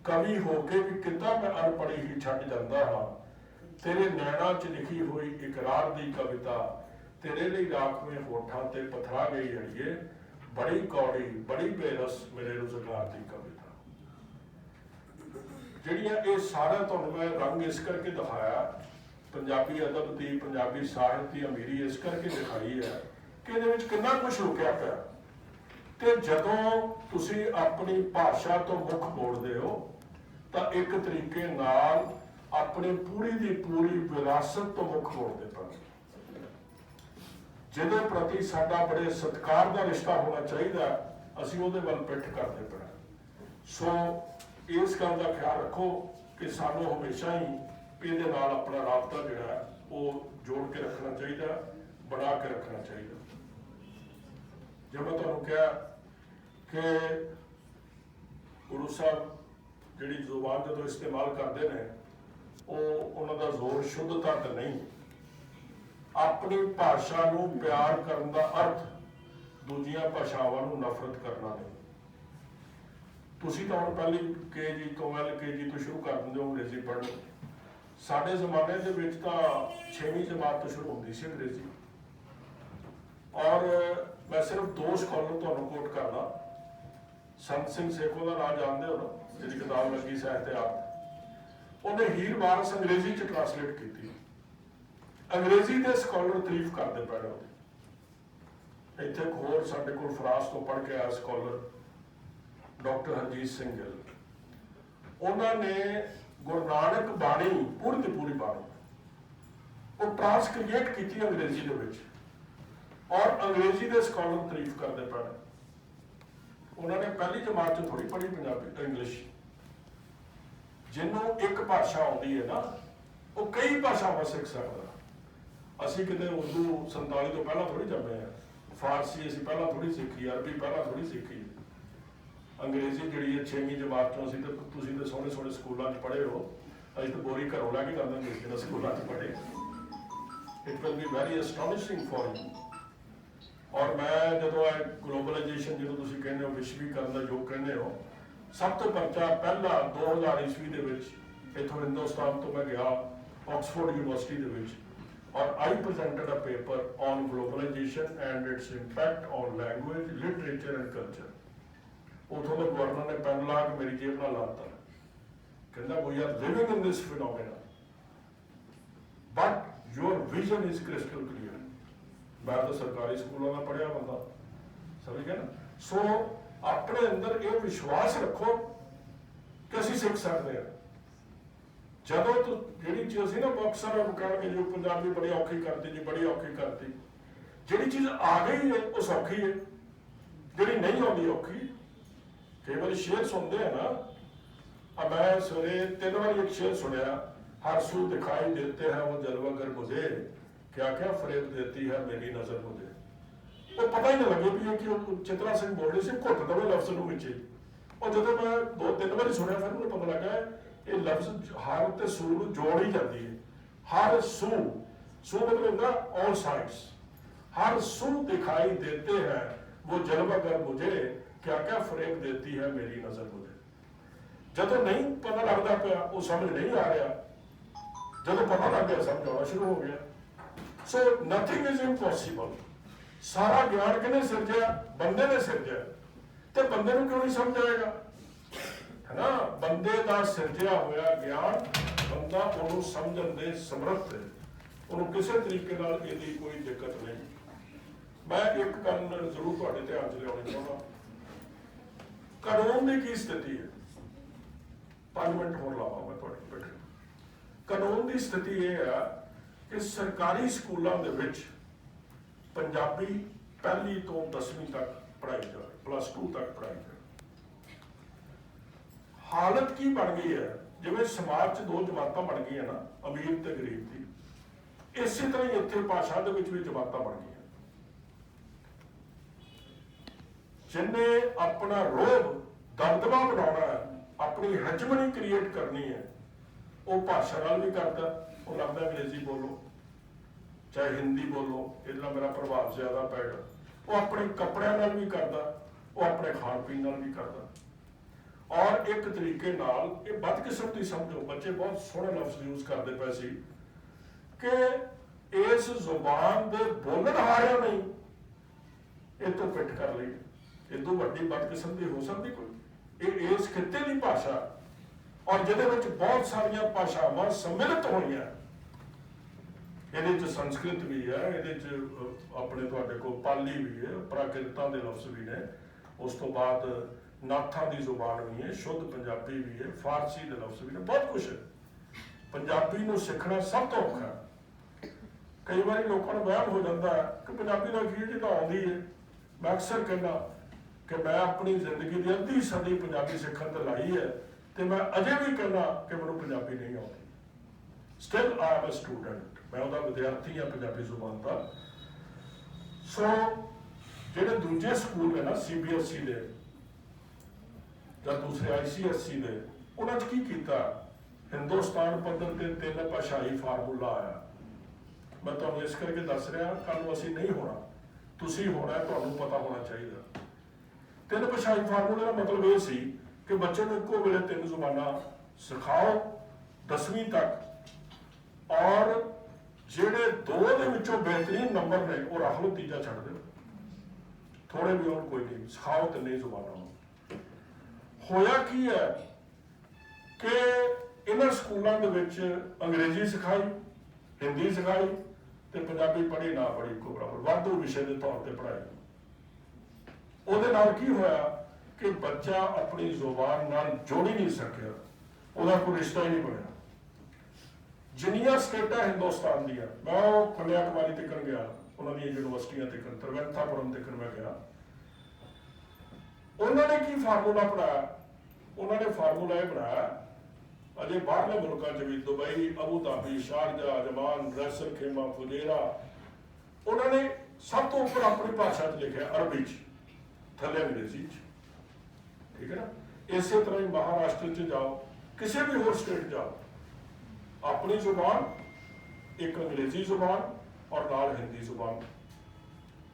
ਕਵੀ ਹੋ ਕੇ ਵੀ ਕਿੱਦਾਂ ਮੈਂ ਅਨਪੜ੍ਹੀ ਹੀ ਛੱਡ ਜਾਂਦਾ ਹਾਂ, ਤੇਰੇ ਨੈਣਾਂ 'ਚ ਲਿਖੀ ਹੋਈ ਇਕਰਾਰ ਦੀ ਕਵਿਤਾ, ਤੇਰੇ ਲਈ ਰਾਖਵੇਂ ਹੋਠਾਂ ਤੇ ਪਥਰਾ ਗਈ ਅੜੀਏ, ਬੜੀ ਕੌੜੀ ਬੜੀ ਬੇਰਸ ਮੇਰੇ ਰੁਜ਼ਗਾਰ ਦੀ ਕਵਿਤਾ। ਜਿਹੜੀਆਂ ਇਹ ਸਾਰਾ ਤੁਹਾਨੂੰ ਮੈਂ ਰੰਗ ਇਸ ਕਰਕੇ ਦਿਖਾਇਆ, ਪੰਜਾਬੀ ਅਦਬ ਦੀ, ਪੰਜਾਬੀ ਸਾਹਿਤ ਦੀ ਅਮੀਰੀ ਇਸ ਕਰਕੇ ਦਿਖਾਈ ਹੈ ਕਿ ਇਹਦੇ ਵਿੱਚ ਕਿੰਨਾ ਕੁਛ ਲੁਕਿਆ ਪਿਆ। ਤੇ ਜਦੋਂ ਤੁਸੀਂ ਆਪਣੀ ਭਾਸ਼ਾ ਤੋਂ ਮੁੱਖ ਮੋੜਦੇ ਹੋ ਤਾਂ ਇੱਕ ਤਰੀਕੇ ਨਾਲ ਆਪਣੀ ਪੂਰੀ ਦੀ ਪੂਰੀ ਵਿਰਾਸਤ ਤੋਂ ਮੁੱਖ ਮੋੜਦੇ ਪਏ, ਜਿਹਦੇ ਪ੍ਰਤੀ ਸਾਡਾ ਬੜੇ ਸਤਿਕਾਰ ਦਾ ਰਿਸ਼ਤਾ ਹੋਣਾ ਚਾਹੀਦਾ, ਅਸੀਂ ਉਹਦੇ ਵੱਲ ਪਿੱਠ ਕਰਦੇ ਪਏ। ਸੋ ਇਸ ਗੱਲ ਦਾ ਖਿਆਲ ਰੱਖੋ ਕਿ ਸਾਨੂੰ ਹਮੇਸ਼ਾ ਹੀ ਇਹਦੇ ਨਾਲ ਆਪਣਾ ਰਾਬਤਾ ਜਿਹੜਾ ਹੈ ਉਹ ਜੋੜ ਕੇ ਰੱਖਣਾ ਚਾਹੀਦਾ, ਬਣਾ ਕੇ ਰੱਖਣਾ ਚਾਹੀਦਾ। ਜਿਵੇਂ ਮੈਂ ਤੁਹਾਨੂੰ ਕਿਹਾ ਕਿ ਗੁਰੂ ਸਾਹਿਬ ਜਿਹੜੀ ਜ਼ੁਬਾਨ ਜਦੋਂ ਇਸਤੇਮਾਲ ਕਰਦੇ ਨੇ, ਉਹ ਉਹਨਾਂ ਦਾ ਜ਼ੋਰ ਸ਼ੁੱਧਤਾ ਤੇ ਨਹੀਂ, ਆਪਣੀ ਭਾਸ਼ਾ ਨੂੰ ਪਿਆਰ ਕਰਨ ਦਾ ਅਰਥ ਦੂਜੀਆਂ ਭਾਸ਼ਾਵਾਂ ਨੂੰ ਨਫ਼ਰਤ ਕਰਨਾ ਨਹੀਂ। ਤੁਸੀਂ ਤਾਂ ਹੁਣ ਪਹਿਲੀ KG ਤੋਂ LKG ਤੋਂ ਸ਼ੁਰੂ ਕਰ ਦਿੰਦੇ ਹੋ ਅੰਗਰੇਜ਼ੀ ਪੜ੍ਹਨੀ। ਸਾਡੇ ਜ਼ਮਾਨੇ ਦੇ ਵਿੱਚ ਤਾਂ 6ਵੀਂ ਜਮਾਤ ਤੋਂ ਸ਼ੁਰੂ ਹੁੰਦੀ ਸੀ ਅੰਗਰੇਜ਼ੀ। ਔਰ ਮੈਂ ਸਿਰਫ 2 ਸਕਾਲਰ ਤੁਹਾਨੂੰ ਕੋਟ ਕਰਦਾ। ਸੰਤ ਸਿੰਘ ਸੇਖੋਂ ਦਾ ਨਾਮ ਜਾਣਦੇ ਹੋ ਨਾ, ਜਿਹਦੀ ਕਿਤਾਬ ਲੱਗੀ ਸਾਹਿਤਿਆਤ, ਉਹਨੇ ਹੀਰ ਵਾਰਸ ਅੰਗਰੇਜ਼ੀ 'ਚ ਟ੍ਰਾਂਸਲੇਟ ਕੀਤੀ। ਅੰਗਰੇਜ਼ੀ ਦੇ ਸਕਾਲਰ ਤਾਰੀਫ ਕਰਦੇ ਪਏ ਨੇ। ਇੱਥੇ ਹੋਰ ਸਾਡੇ ਕੋਲ ਫਰਾਂਸ ਤੋਂ ਪੜ੍ਹ ਕੇ ਆਇਆ ਸਕਾਲਰ ਡਾਕਟਰ ਹਰਜੀਤ ਸਿੰਘ ਗਿੱਲ, ਉਹਨਾਂ ਨੇ ਗੁਰੂ ਨਾਨਕ ਬਾਣੀ ਪੂਰੀ ਦੀ ਪੂਰੀ ਬਾਣੀ ਉਹ ਟ੍ਰਾਂਸਕ੍ਰੀਏਟ ਕੀਤੀ ਅੰਗਰੇਜ਼ੀ ਦੇ ਵਿੱਚ, ਔਰ ਅੰਗਰੇਜ਼ੀ ਦੇ ਸਕਾਲਰ ਤਾਰੀਫ ਕਰਦੇ ਪਏ। ਉਹਨਾਂ ਨੇ ਪਹਿਲੀ ਜਮਾਤ 'ਚ ਥੋੜੀ ਪੜ੍ਹੀ ਪੰਜਾਬੀ ਇੰਗਲਿਸ਼। ਜਿਹਨੂੰ ਇੱਕ ਭਾਸ਼ਾ ਆਉਂਦੀ ਹੈ ਨਾ, ਉਹ ਕਈ ਭਾਸ਼ਾਵਾਂ ਸਿੱਖ ਸਕਦਾ। ਅਸੀਂ ਕਿਤੇ ਉਰਦੂ 47 ਤੋਂ ਪਹਿਲਾਂ ਥੋੜੀ ਜੰਮੇ ਆ, ਫਾਰਸੀ ਅਸੀਂ ਪਹਿਲਾਂ ਥੋੜੀ ਸਿੱਖੀ, ਅਰਬੀ ਪਹਿਲਾਂ ਥੋੜੀ ਸਿੱਖੀ, ਅੰਗਰੇਜ਼ੀ ਜਿਹੜੀ ਹੈ 6ਵੀਂ ਜਮਾਤ ਤੋਂ। ਅਸੀਂ ਤਾਂ, ਤੁਸੀਂ ਤਾਂ ਸੋਹਣੇ ਸੋਹਣੇ ਸਕੂਲਾਂ 'ਚ ਪੜ੍ਹੇ ਹੋ, ਅਸੀਂ ਤਾਂ ਬੋਰੀ ਘਰੋਂ ਲੈ ਕੇ ਜਾਂਦੇ ਹੁੰਦੇ ਸੀ ਸਕੂਲਾਂ 'ਚ ਪੜ੍ਹੇ। It will be very astonishing for you. ਔਰ ਮੈਂ ਜਦੋਂ ਇਹ ਗਲੋਬਲਾਈਜੇਸ਼ਨ ਜਿਹਨੂੰ ਤੁਸੀਂ ਕਹਿੰਦੇ ਹੋ, ਵਿਸ਼ਵੀਕਰਨ ਦਾ ਯੁੱਗ ਕਹਿੰਦੇ ਹੋ, ਸਭ ਤੋਂ ਪਹਿਲਾਂ 2000 ਈਸਵੀ ਦੇ ਵਿੱਚ ਇੱਥੋਂ ਹਿੰਦੁਸਤਾਨ ਤੋਂ ਮੈਂ ਗਿਆ ਆਕਸਫੋਰਡ ਯੂਨੀਵਰਸਿਟੀ ਦੇ ਵਿੱਚ, ਔਰ I presented a paper on globalisation and its impact on language, literature and culture. ਉੱਥੋਂ ਦੇ ਗਵਰਨਰ ਨੇ ਪੈਨ ਲਾ ਕੇ ਮੇਰੀ ਜੇਬ ਨਾਲ ਲਾਤਾ, ਕਹਿੰਦਾ we are living in this phenomena but your vision is crystal clear. ਮੈਂ ਤਾਂ ਸਰਕਾਰੀ ਸਕੂਲਾਂ ਦਾ ਪੜ੍ਹਿਆ ਬੰਦਾ, ਸਮਝ ਗਿਆ ਨਾ। ਸੋ ਆਪਣੇ ਅੰਦਰ ਇਹ ਵਿਸ਼ਵਾਸ ਰੱਖੋ ਕਿ ਅਸੀਂ ਸਿੱਖ ਸਕਦੇ ਹਾਂ। ਜਦੋਂ ਤੋਂ ਜਿਹੜੀ ਚੀਜ਼ ਸੀ ਨਾ, ਅਕਸਰ ਕਹਿਣਗੇ ਜੀ ਪੰਜਾਬੀ ਬੜੀ ਔਖੀ ਕਰਤੀ ਜੀ, ਬੜੀ ਔਖੀ ਕਰਤੀ। ਜਿਹੜੀ ਚੀਜ਼ ਆ ਗਈ ਹੈ ਉਹ ਸੌਖੀ ਹੈ, ਜਿਹੜੀ ਨਹੀਂ ਆਉਂਦੀ ਔਖੀ। ਕਈ ਵਾਰੀ ਸ਼ੇਰ ਸੁਣਦੇ ਆ ਨਾ, ਮੈਂ ਸਵੇਰੇ 3 ਵਾਰੀ ਇੱਕ ਸ਼ੇਰ ਸੁਣਿਆ, हर सू दिखाई देते हैं वो जलवागर मुझे, क्या क्या फरेब देती है मेरी नजर मुझे। वो पता ही नहीं लगे भी कि चित्रा सिंह बोल रही सी घुट दवे लफ्ज ਨੂੰ ਵਿੱਚ। और ਜਦੋਂ मैं 2-3 ਵਾਰੀ ਸੁਣਿਆ ਫਿਰ ਮੈਨੂੰ पता लगा ਇਹ लफ्ज हर ਤੇ ਸੂ ਨੂੰ ਜੋੜ ਹੀ ਜਾਂਦੀ ਹੈ। हर सू मतलब ਹੁੰਦਾ ऑल साइड्स, हर सू दिखाई देते हैं वो जन्म अगर मुझे क्या क्या फरेब देती है मेरी नजर मुझे। ਜਦੋਂ नहीं पता लगता ਪਿਆ वो समझ नहीं आ रहा, ਜਦੋਂ पता लग गया समझ आना शुरू हो गया। So nothing is impossible. सारा ज्ञान किहने सिरजिया? बंदे ने सिरजिया। ते बंदे नूं क्यों नहीं समझ आएगा, है ना? बंदे का सिरजिया होया ज्ञान बंदा ਉਹਨੂੰ ਸਮਝਣ ਦੇ ਸਮਰੱਥ ਹੈ, ਉਹਨੂੰ ਕਿਸੇ ਤਰੀਕੇ ਨਾਲ ਇਹਦੀ ਕੋਈ ਦਿੱਕਤ ਨਹੀਂ। ਮੈਂ ਇੱਕ ਗੱਲ ਜ਼ਰੂਰ ਤੁਹਾਡੇ ਧਿਆਨ 'ਚ ਲਿਆਉਣੀ ਚਾਹੁੰਦਾ, ਕਾਨੂੰਨ ਦੀ ਕੀ ਸਥਿਤੀ ਹੈ? 5 ਮਿੰਟ ਹੋਰ ਲਾਵਾਂ ਮੈਂ ਤੁਹਾਡੇ ਕੋਲ। ਕਾਨੂੰਨ ਦੀ ਸਥਿਤੀ ਇਹ ਹੈ ਕਿ ਸਰਕਾਰੀ ਸਕੂਲਾਂ ਦੇ ਵਿੱਚ ਪੰਜਾਬੀ ਪਹਿਲੀ ਤੋਂ 10ਵੀਂ ਤੱਕ ਪੜ੍ਹਾਈ ਜਾਵੇ, +2 ਤੱਕ ਪੜ੍ਹਾਈ ਜਾਵੇ। ਹਾਲਤ ਕੀ ਬਣ ਗਈ ਹੈ? ਜਿਵੇਂ ਸਮਾਜ 'ਚ 2 ਜਮਾਤਾਂ ਬਣ ਗਈਆਂ ਨਾ, ਅਮੀਰ ਤੇ ਗਰੀਬ ਦੀ, ਇਸੇ ਤਰ੍ਹਾਂ ਹੀ ਇੱਥੇ ਭਾਸ਼ਾ ਦੇ ਵਿੱਚ ਵੀ ਜਮਾਤਾਂ ਬਣ ਗਈਆਂ। ਜਿਹਨੇ ਆਪਣਾ ਰੋਬ ਦਬਦਬਾ ਬਣਾਉਣਾ ਹੈ, ਆਪਣੀ ਹੈਜਮਨੀ ਕ੍ਰੀਏਟ ਕਰਨੀ ਹੈ, ਉਹ ਭਾਸ਼ਾ ਨਾਲ ਵੀ ਕਰਦਾ। ਉਹ ਲੱਗਦਾ ਅੰਗਰੇਜ਼ੀ ਬੋਲੋ ਚਾਹੇ ਹਿੰਦੀ ਬੋਲੋ, ਇਹਦੇ ਨਾਲ ਮੇਰਾ ਪ੍ਰਭਾਵ ਜ਼ਿਆਦਾ ਪੈਗਾ। ਉਹ ਆਪਣੇ ਕੱਪੜਿਆਂ ਨਾਲ ਵੀ ਕਰਦਾ, ਉਹ ਆਪਣੇ ਖਾਣ ਪੀਣ ਨਾਲ ਵੀ ਕਰਦਾ। ਔਰ ਇੱਕ ਤਰੀਕੇ ਨਾਲ ਇਹ ਬਦਕਿਸਮ ਦੀ ਸਮਝੋ, ਬੱਚੇ ਬਹੁਤ ਸੋਹਣਾ ਲਫ਼ਜ਼ ਯੂਜ਼ ਕਰਦੇ ਪਏ ਸੀ ਕਿ ਇਸ ਜ਼ੁਬਾਨ ਦੇ ਬੋਲਣ ਹਾਰਿਆਂ ਨਹੀਂ ਇਹ ਤੋਂ ਪਿੱਠ ਕਰ ਲਈ। ਇਦੋਂ ਵੱਡੀ ਬਦਕਿਸਮ ਦੀ ਹੋ ਸਕਦੀ ਕੋਈ? ਇਹ ਇਸ ਖਿੱਤੇ ਦੀ ਭਾਸ਼ਾ ਔਰ ਜਿਹਦੇ ਵਿੱਚ ਬਹੁਤ ਸਾਰੀਆਂ ਭਾਸ਼ਾਵਾਂ ਸੰਮਿਲਿਤ ਹੋਈਆਂ। ਇਹਦੇ 'ਚ ਸੰਸਕ੍ਰਿਤ ਵੀ ਹੈ, ਇਹਦੇ 'ਚ ਆਪਣੇ ਤੁਹਾਡੇ ਕੋਲ ਪਾਲੀ ਵੀ ਹੈ, ਪ੍ਰਾਕਿਰਤਾਂ ਦੇ ਲਫ਼ਜ਼ ਵੀ ਨੇ, ਉਸ ਤੋਂ ਬਾਅਦ ਨਾਥਾਂ ਦੀ ਜ਼ੁਬਾਨ ਵੀ ਹੈ, ਸ਼ੁੱਧ ਪੰਜਾਬੀ ਵੀ ਹੈ, ਫਾਰਸੀ ਦੇ ਲਫ਼ਜ਼ ਵੀ ਨੇ, ਬਹੁਤ ਕੁਛ ਹੈ। ਪੰਜਾਬੀ ਨੂੰ ਸਿੱਖਣਾ ਸਭ ਤੋਂ ਔਖਾ ਹੈ। ਕਈ ਵਾਰੀ ਲੋਕਾਂ ਨੂੰ ਵਹਿਮ ਹੋ ਜਾਂਦਾ ਹੈ ਕਿ ਪੰਜਾਬੀ ਦਾ ਕੀ ਜੀ ਤਾਂ ਆਉਂਦੀ ਹੈ। ਮੈਂ ਅਕਸਰ ਕਹਿੰਦਾ ਕਿ ਮੈਂ ਆਪਣੀ ਜ਼ਿੰਦਗੀ ਦੀ ਅੱਧੀ ਸਦੀ ਪੰਜਾਬੀ ਸਿੱਖਣ ਤੇ ਲਾਈ ਹੈ ਤੇ ਮੈਂ ਅਜੇ ਵੀ ਕਹਿੰਦਾ ਕਿ ਮੈਨੂੰ ਪੰਜਾਬੀ ਨਹੀਂ ਆਉਂਦੀ। Still I am a student, ਮੈਂ ਉਹਦਾ ਵਿਦਿਆਰਥੀ ਹਾਂ ਪੰਜਾਬੀ ਜ਼ੁਬਾਨ ਦਾ। ਸੋ ਜਿਹੜੇ ਦੂਜੇ ਸਕੂਲ ਨੇ ਨਾ CBSE ਦੇ ਜਾਂ ਦੂਸਰੇ ICSE ਦੇ, ਉਹਨਾਂ 'ਚ ਕੀ ਕੀਤਾ? ਹਿੰਦੁਸਤਾਨ ਪੱਧਰ ਤੇ 3 ਭਾਸ਼ਾਈ ਫਾਰਮੂਲਾ ਆਇਆ। ਮੈਂ ਤੁਹਾਨੂੰ ਇਸ ਕਰਕੇ ਦੱਸ ਰਿਹਾ, ਕੱਲ੍ਹ ਨੂੰ ਅਸੀਂ ਨਹੀਂ ਹੋਣਾ, ਤੁਸੀਂ ਹੋਣਾ, ਤੁਹਾਨੂੰ ਪਤਾ ਹੋਣਾ ਚਾਹੀਦਾ। 3 ਭਾਸ਼ਾਈ ਫਾਰਮੂਲੇ ਦਾ ਮਤਲਬ ਇਹ ਸੀ ਕਿ ਬੱਚੇ ਨੂੰ ਇੱਕੋ ਵੇਲੇ 3 ਜ਼ੁਬਾਨਾਂ ਸਿਖਾਓ 10ਵੀਂ ਤੱਕ, ਔਰ ਜਿਹੜੇ 2 ਦੇ ਵਿੱਚੋਂ ਬਿਹਤਰੀਨ ਨੰਬਰ ਨੇ ਉਹ ਰੱਖ ਲਓ, ਤੀਜਾ ਛੱਡ ਦਿਓ। ਥੋੜੇ ਵੀ ਹੋਣ ਕੋਈ ਨਹੀਂ, ਸਿਖਾਓ 3 ਜ਼ੁਬਾਨਾਂ ਨੂੰ। ਹੋਇਆ ਕੀ ਹੈ ਕਿ ਇਹਨਾਂ ਸਕੂਲਾਂ ਦੇ ਵਿੱਚ ਅੰਗਰੇਜ਼ੀ ਸਿਖਾਈ, ਹਿੰਦੀ ਸਿਖਾਈ ਤੇ ਪੰਜਾਬੀ ਪੜ੍ਹੀ ਨਾ ਪੜ੍ਹੀ ਇੱਕੋ ਬਰਾਬਰ, ਵਾਧੂ ਵਿਸ਼ੇ ਦੇ ਤੌਰ ਤੇ ਪੜ੍ਹਾਈ। ਉਹਦੇ ਨਾਲ ਕੀ ਹੋਇਆ ਕਿ ਬੱਚਾ ਆਪਣੀ ਜ਼ੁਬਾਨ ਨਾਲ ਜੋੜ ਹੀ ਨਹੀਂ ਸਕਿਆ, ਉਹਦਾ ਕੋਈ ਰਿਸ਼ਤਾ ਹੀ ਨਹੀਂ ਬਣਿਆ। ਜਿੰਨੀਆਂ ਸਟੇਟਾਂ ਹਿੰਦੁਸਤਾਨ ਦੀਆਂ, ਮੈਂ ਉਹ ਕੰਨਿਆਕੁਮਾਰੀ ਤੱਕ ਗਿਆ, ਉਹਨਾਂ ਦੀਆਂ ਯੂਨੀਵਰਸਿਟੀਆਂ ਤੱਕ, ਤਿਰਵੰਤਪੁਰਮ ਤੱਕ ਮੈਂ ਗਿਆ। ਉਹਨਾਂ ਨੇ ਕੀ ਫਾਰਮੂਲਾ ਪੜਾਇਆ? ਉਹਨਾਂ ਨੇ ਫਾਰਮੂਲਾ ਇਹ ਬਣਾਇਆ, ਅਜੇ ਬਾਹਰਲੇ ਮੁਲਕਾਂ 'ਚ ਵੀ, Dubai, Abu Dhabi, Sharjah, Ajman, Ras Al Khaimah, Fujairah, ਉਹਨਾਂ ਨੇ ਸਭ ਤੋਂ ਉੱਪਰ ਆਪਣੀ ਭਾਸ਼ਾ 'ਚ ਲਿਖਿਆ, ਅਰਬੀ 'ਚ, ਥੱਲੇ ਅੰਗਰੇਜ਼ੀ 'ਚ। ਠੀਕ ਹੈ ਨਾ? ਇਸੇ ਤਰ੍ਹਾਂ ਹੀ ਮਹਾਰਾਸ਼ਟਰ 'ਚ ਜਾਓ, ਕਿਸੇ ਵੀ ਹੋਰ ਸਟੇਟ ਜਾਓ, ਆਪਣੀ ਜ਼ੁਬਾਨ, ਇੱਕ ਅੰਗਰੇਜ਼ੀ ਜ਼ੁਬਾਨ ਔਰ ਨਾਲ ਹਿੰਦੀ ਜ਼ੁਬਾਨ।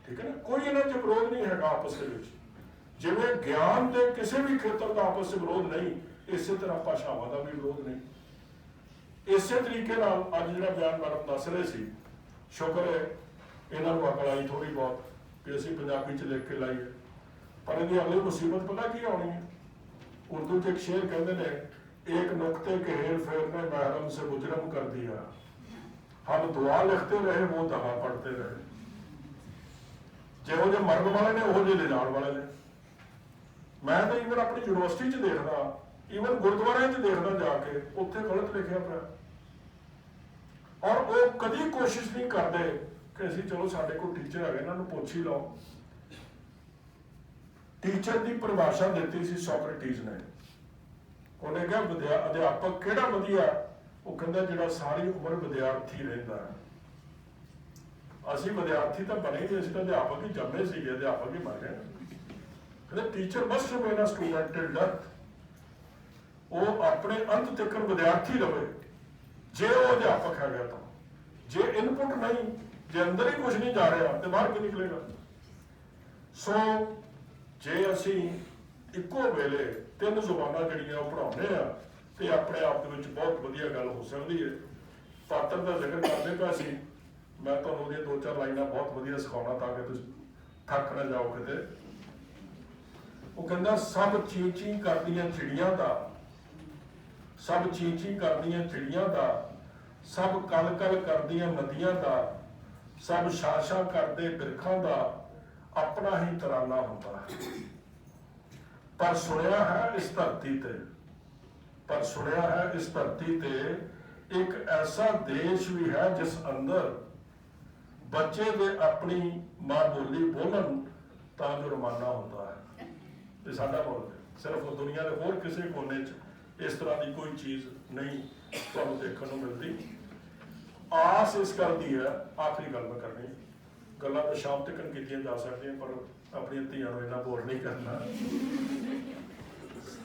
ਠੀਕ ਹੈ ਨਾ? ਕੋਈ ਇਹਨਾਂ 'ਚ ਵਿਰੋਧ ਨਹੀਂ ਹੈਗਾ ਆਪਸ ਦੇ ਵਿੱਚ। ਜਿਵੇਂ ਗਿਆਨ ਦੇ ਕਿਸੇ ਵੀ ਖੇਤਰ ਦਾ ਆਪਸ 'ਚ ਵਿਰੋਧ ਨਹੀਂ, ਇਸੇ ਤਰ੍ਹਾਂ ਭਾਸ਼ਾਵਾਂ ਦਾ ਵੀ ਵਿਰੋਧ ਨਹੀਂ। ਇਸੇ ਤਰੀਕੇ ਨਾਲ ਅੱਜ ਜਿਹੜਾ ਬਿਆਨ ਮੈਡਮ ਦੱਸ ਰਹੇ ਸੀ, ਸ਼ੁਕਰ ਹੈ ਇਹਨਾਂ ਨੂੰ ਅਕਲ ਆਈ ਥੋੜ੍ਹੀ ਬਹੁਤ ਕਿ ਅਸੀਂ ਪੰਜਾਬੀ 'ਚ ਲਿਖ ਕੇ ਲਾਈਏ। ਪਰ ਇਹਦੀ ਅਗਲੀ ਮੁਸੀਬਤ ਪਤਾ ਕੀ ਆਉਣੀ ਹੈ? ਉਰਦੂ 'ਚ ਇੱਕ ਸ਼ੇਰ ਕਹਿੰਦੇ ਨੇ, एक नुक्ते के हेर फेर ने महरम से मुजरम कर दिया, हम दुआ लिखते रहे वो दवा पढ़ते रहे। ਜਿਹੋ ਜਿਹੇ ਮਰਨ ਵਾਲੇ ਨੇ ਉਹੋ ਜਿਹੇ ਲਿਜਾਣ ਵਾਲੇ ਨੇ। ਮੈਂ ਤਾਂ ਈਵਨ ਆਪਣੀ ਯੂਨੀਵਰਸਿਟੀ 'ਚ ਦੇਖਦਾ, ਈਵਨ ਗੁਰਦੁਆਰਿਆਂ 'ਚ ਦੇਖਦਾ ਜਾ ਕੇ, ਉੱਥੇ ਗਲਤ ਲਿਖਿਆ ਪਿਆ। ਔਰ ਉਹ ਕਦੀ ਕੋਸ਼ਿਸ਼ ਨਹੀਂ ਕਰਦੇ ਕਿ ਅਸੀਂ ਚਲੋ ਸਾਡੇ ਕੋਲ ਟੀਚਰ ਹੈਗੇ, ਇਹਨਾਂ ਨੂੰ ਪੁੱਛ ਹੀ ਲਓ। ਟੀਚਰ ਦੀ ਪਰਿਭਾਸ਼ਾ ਦਿੱਤੀ ਸੀ ਸੋਕਰੇਟੀਜ਼ ਨੇ। ਉਹਨੇ ਕਿਹਾ ਅਧਿਆਪਕ ਕਿਹੜਾ ਵਧੀਆ? ਉਹ ਕਹਿੰਦਾ ਜਿਹੜਾ ਸਾਰੀ ਉਮਰ ਵਿਦਿਆਰਥੀ ਰਹਿੰਦਾ ਹੈ। ਅਸੀਂ ਵਿਦਿਆਰਥੀ ਤਾਂ ਬਣੇ ਨਹੀਂ, ਅਸੀਂ ਤਾਂ ਅਧਿਆਪਕ ਹੀ ਜੰਮੇ ਸੀਗੇ, ਅਧਿਆਪਕ ਹੀ ਮਰ ਗਏ। ਕਹਿੰਦੇ teacher must remain a student till death. ਉਹ ਆਪਣੇ ਅੰਤ ਤੱਕ ਵਿਦਿਆਰਥੀ ਰਹੇ, ਜੇ ਉਹ ਅਧਿਆਪਕ ਹੈਗਾ ਤਾਂ। ਜੇ ਇਨਪੁਟ ਨਹੀਂ, ਜੇ ਅੰਦਰ ਹੀ ਕੁਝ ਨਹੀਂ ਜਾ ਰਿਹਾ ਤੇ ਬਾਹਰ ਕੀ ਨਿਕਲੇਗਾ? ਸੋ ਜੇ ਅਸੀਂ ਇੱਕੋ ਵੇਲੇ 3 ਜ਼ੁਬਾਨਾਂ ਜਿਹੜੀਆਂ ਉਹ ਪੜ੍ਹਾਉਂਦੇ ਆ ਤੇ ਆਪਣੇ ਆਪ ਦੇ ਵਿੱਚ ਬਹੁਤ ਵਧੀਆ ਗੱਲ ਹੋ ਸਕਦੀ ਹੈ। ਪਾਤਰ ਦਾ ਜ਼ਿਕਰ ਕਰਦੇ ਪਿਆ ਸੀ, ਮੈਂ ਤੁਹਾਨੂੰ ਉਹਦੀਆਂ 2-4 ਲਾਈਨਾਂ ਬਹੁਤ ਵਧੀਆ ਸਿਖਾਉਣਾ ਤਾਂ ਕਿ ਤੁਸੀਂ ਥੱਕ ਨਾ ਜਾਓ ਕਿਤੇ। ਉਹ ਕਹਿੰਦਾ ਸਭ ਚੀਂ ਚੀਂ ਕਰਦੀਆਂ ਚਿੜੀਆਂ ਦਾ, ਸਭ ਚੀਂ ਚੀਂ ਕਰਦੀਆਂ ਚਿੜੀਆਂ ਦਾ, ਸਭ ਕਲ ਕਲ ਕਰਦੀਆਂ ਨਦੀਆਂ ਦਾ, ਸਭ ਸ਼ਾਸ਼ਾ ਕਰਦੇ ਬਿਰਖਾਂ ਦਾ, ਆਪਣਾ ਹੀ ਤਰਾਨਾ ਹੁੰਦਾ ਹੈ। ਪਰ ਸੁਣਿਆ ਹੈ ਇਸ ਧਰਤੀ ਤੇ, ਪਰ ਸੁਣਿਆ ਹੈ ਇਸ ਧਰਤੀ ਤੇ ਇੱਕ ਐਸਾ ਦੇਸ਼ ਵੀ ਹੈ ਜਿਸ ਅੰਦਰ ਬੱਚੇ ਦੇ ਆਪਣੀ ਮਾਂ ਬੋਲੀ ਬੋਲਣ ਤਾਂ ਜੁਰਮਾਨਾ ਹੁੰਦਾ ਹੈ। ਇਹ ਸਾਡਾ ਮੁਲਕ ਹੈ, ਸਿਰਫ ਦੁਨੀਆ ਦੇ ਹੋਰ ਕਿਸੇ ਕੋਨੇ 'ਚ ਇਸ ਤਰ੍ਹਾਂ ਦੀ ਕੋਈ ਚੀਜ਼ ਨਹੀਂ ਤੁਹਾਨੂੰ ਦੇਖਣ ਨੂੰ ਮਿਲਦੀ। ਆਸ ਇਸ ਗੱਲ ਦੀ ਹੈ, ਆਖਰੀ ਗੱਲ ਮੈਂ ਕਰਨੀ, ਗੱਲਾਂ ਤਾਂ ਸ਼ਾਮ ਤੱਕ ਕੀਤੀਆਂ ਜਾ ਸਕਦੀਆਂ ਪਰ ਆਪਣੀਆਂ ਧੀਆਂ ਨੂੰ ਇੰਨਾ ਬੋਰ ਨਹੀਂ ਕਰਨਾ।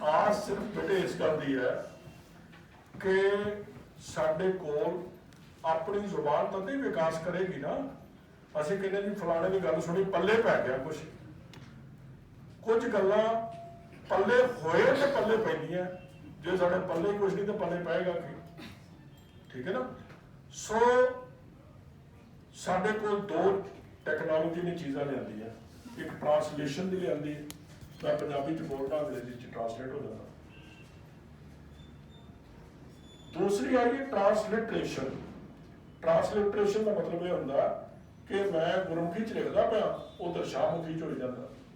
ਆਸ ਸਿਰਫ ਬੇਟੇ ਇਸ ਗੱਲ ਦੀ ਹੈ ਕਿ ਸਾਡੇ ਕੋਲ ਆਪਣੀ ਜ਼ੁਬਾਨ ਤਦ ਹੀ ਵਿਕਾਸ ਕਰੇਗੀ ਨਾ। ਅਸੀਂ ਕਹਿੰਦੇ ਜੀ ਫਲਾਣੇ ਦੀ ਗੱਲ ਸੁਣੀ ਪੱਲੇ ਪੈ ਗਿਆ, ਕੁਝ ਗੱਲਾਂ ਪੱਲੇ ਹੋਏ ਤੇ ਪੱਲੇ ਪੈਂਦੀਆਂ, ਜੇ ਸਾਡੇ ਪੱਲੇ ਹੀ ਕੁਝ ਨਹੀਂ ਤਾਂ ਪੱਲੇ ਪਏਗਾ ਕੀ? ਠੀਕ ਹੈ ਨਾ। ਸੋ ਸਾਡੇ ਕੋਲ 2 ਟੈਕਨੋਲੋਜੀ ਨੇ ਚੀਜ਼ਾਂ ਲਿਆਂਦੀਆਂ, ਇੱਕ ਟ੍ਰਾਂਸਲੇਸ਼ਨ ਦੀ ਲਿਆਂਦੀ, ਮੈਂ ਪੰਜਾਬੀ 'ਚ ਬੋਲਦਾ ਅੰਗਰੇਜ਼ੀ 'ਚ ਟ੍ਰਾਂਸਲੇਟ ਹੋ ਜਾਂਦਾ। ਦੂਸਰੀ ਆਈ ਹੈ ਟ੍ਰਾਂਸਲਿਟਰੇਸ਼ਨ। ਟ੍ਰਾਂਸਲਿਟਰੇਸ਼ਨ ਦਾ ਮਤਲਬ ਇਹ ਹੁੰਦਾ ਕਿ ਮੈਂ ਗੁਰਮੁਖੀ 'ਚ ਲਿਖਦਾ ਪਿਆ, ਉਧਰ ਸ਼ਾਹਮੁਖੀ 'ਚ ਹੋ ਜਾਂਦਾ।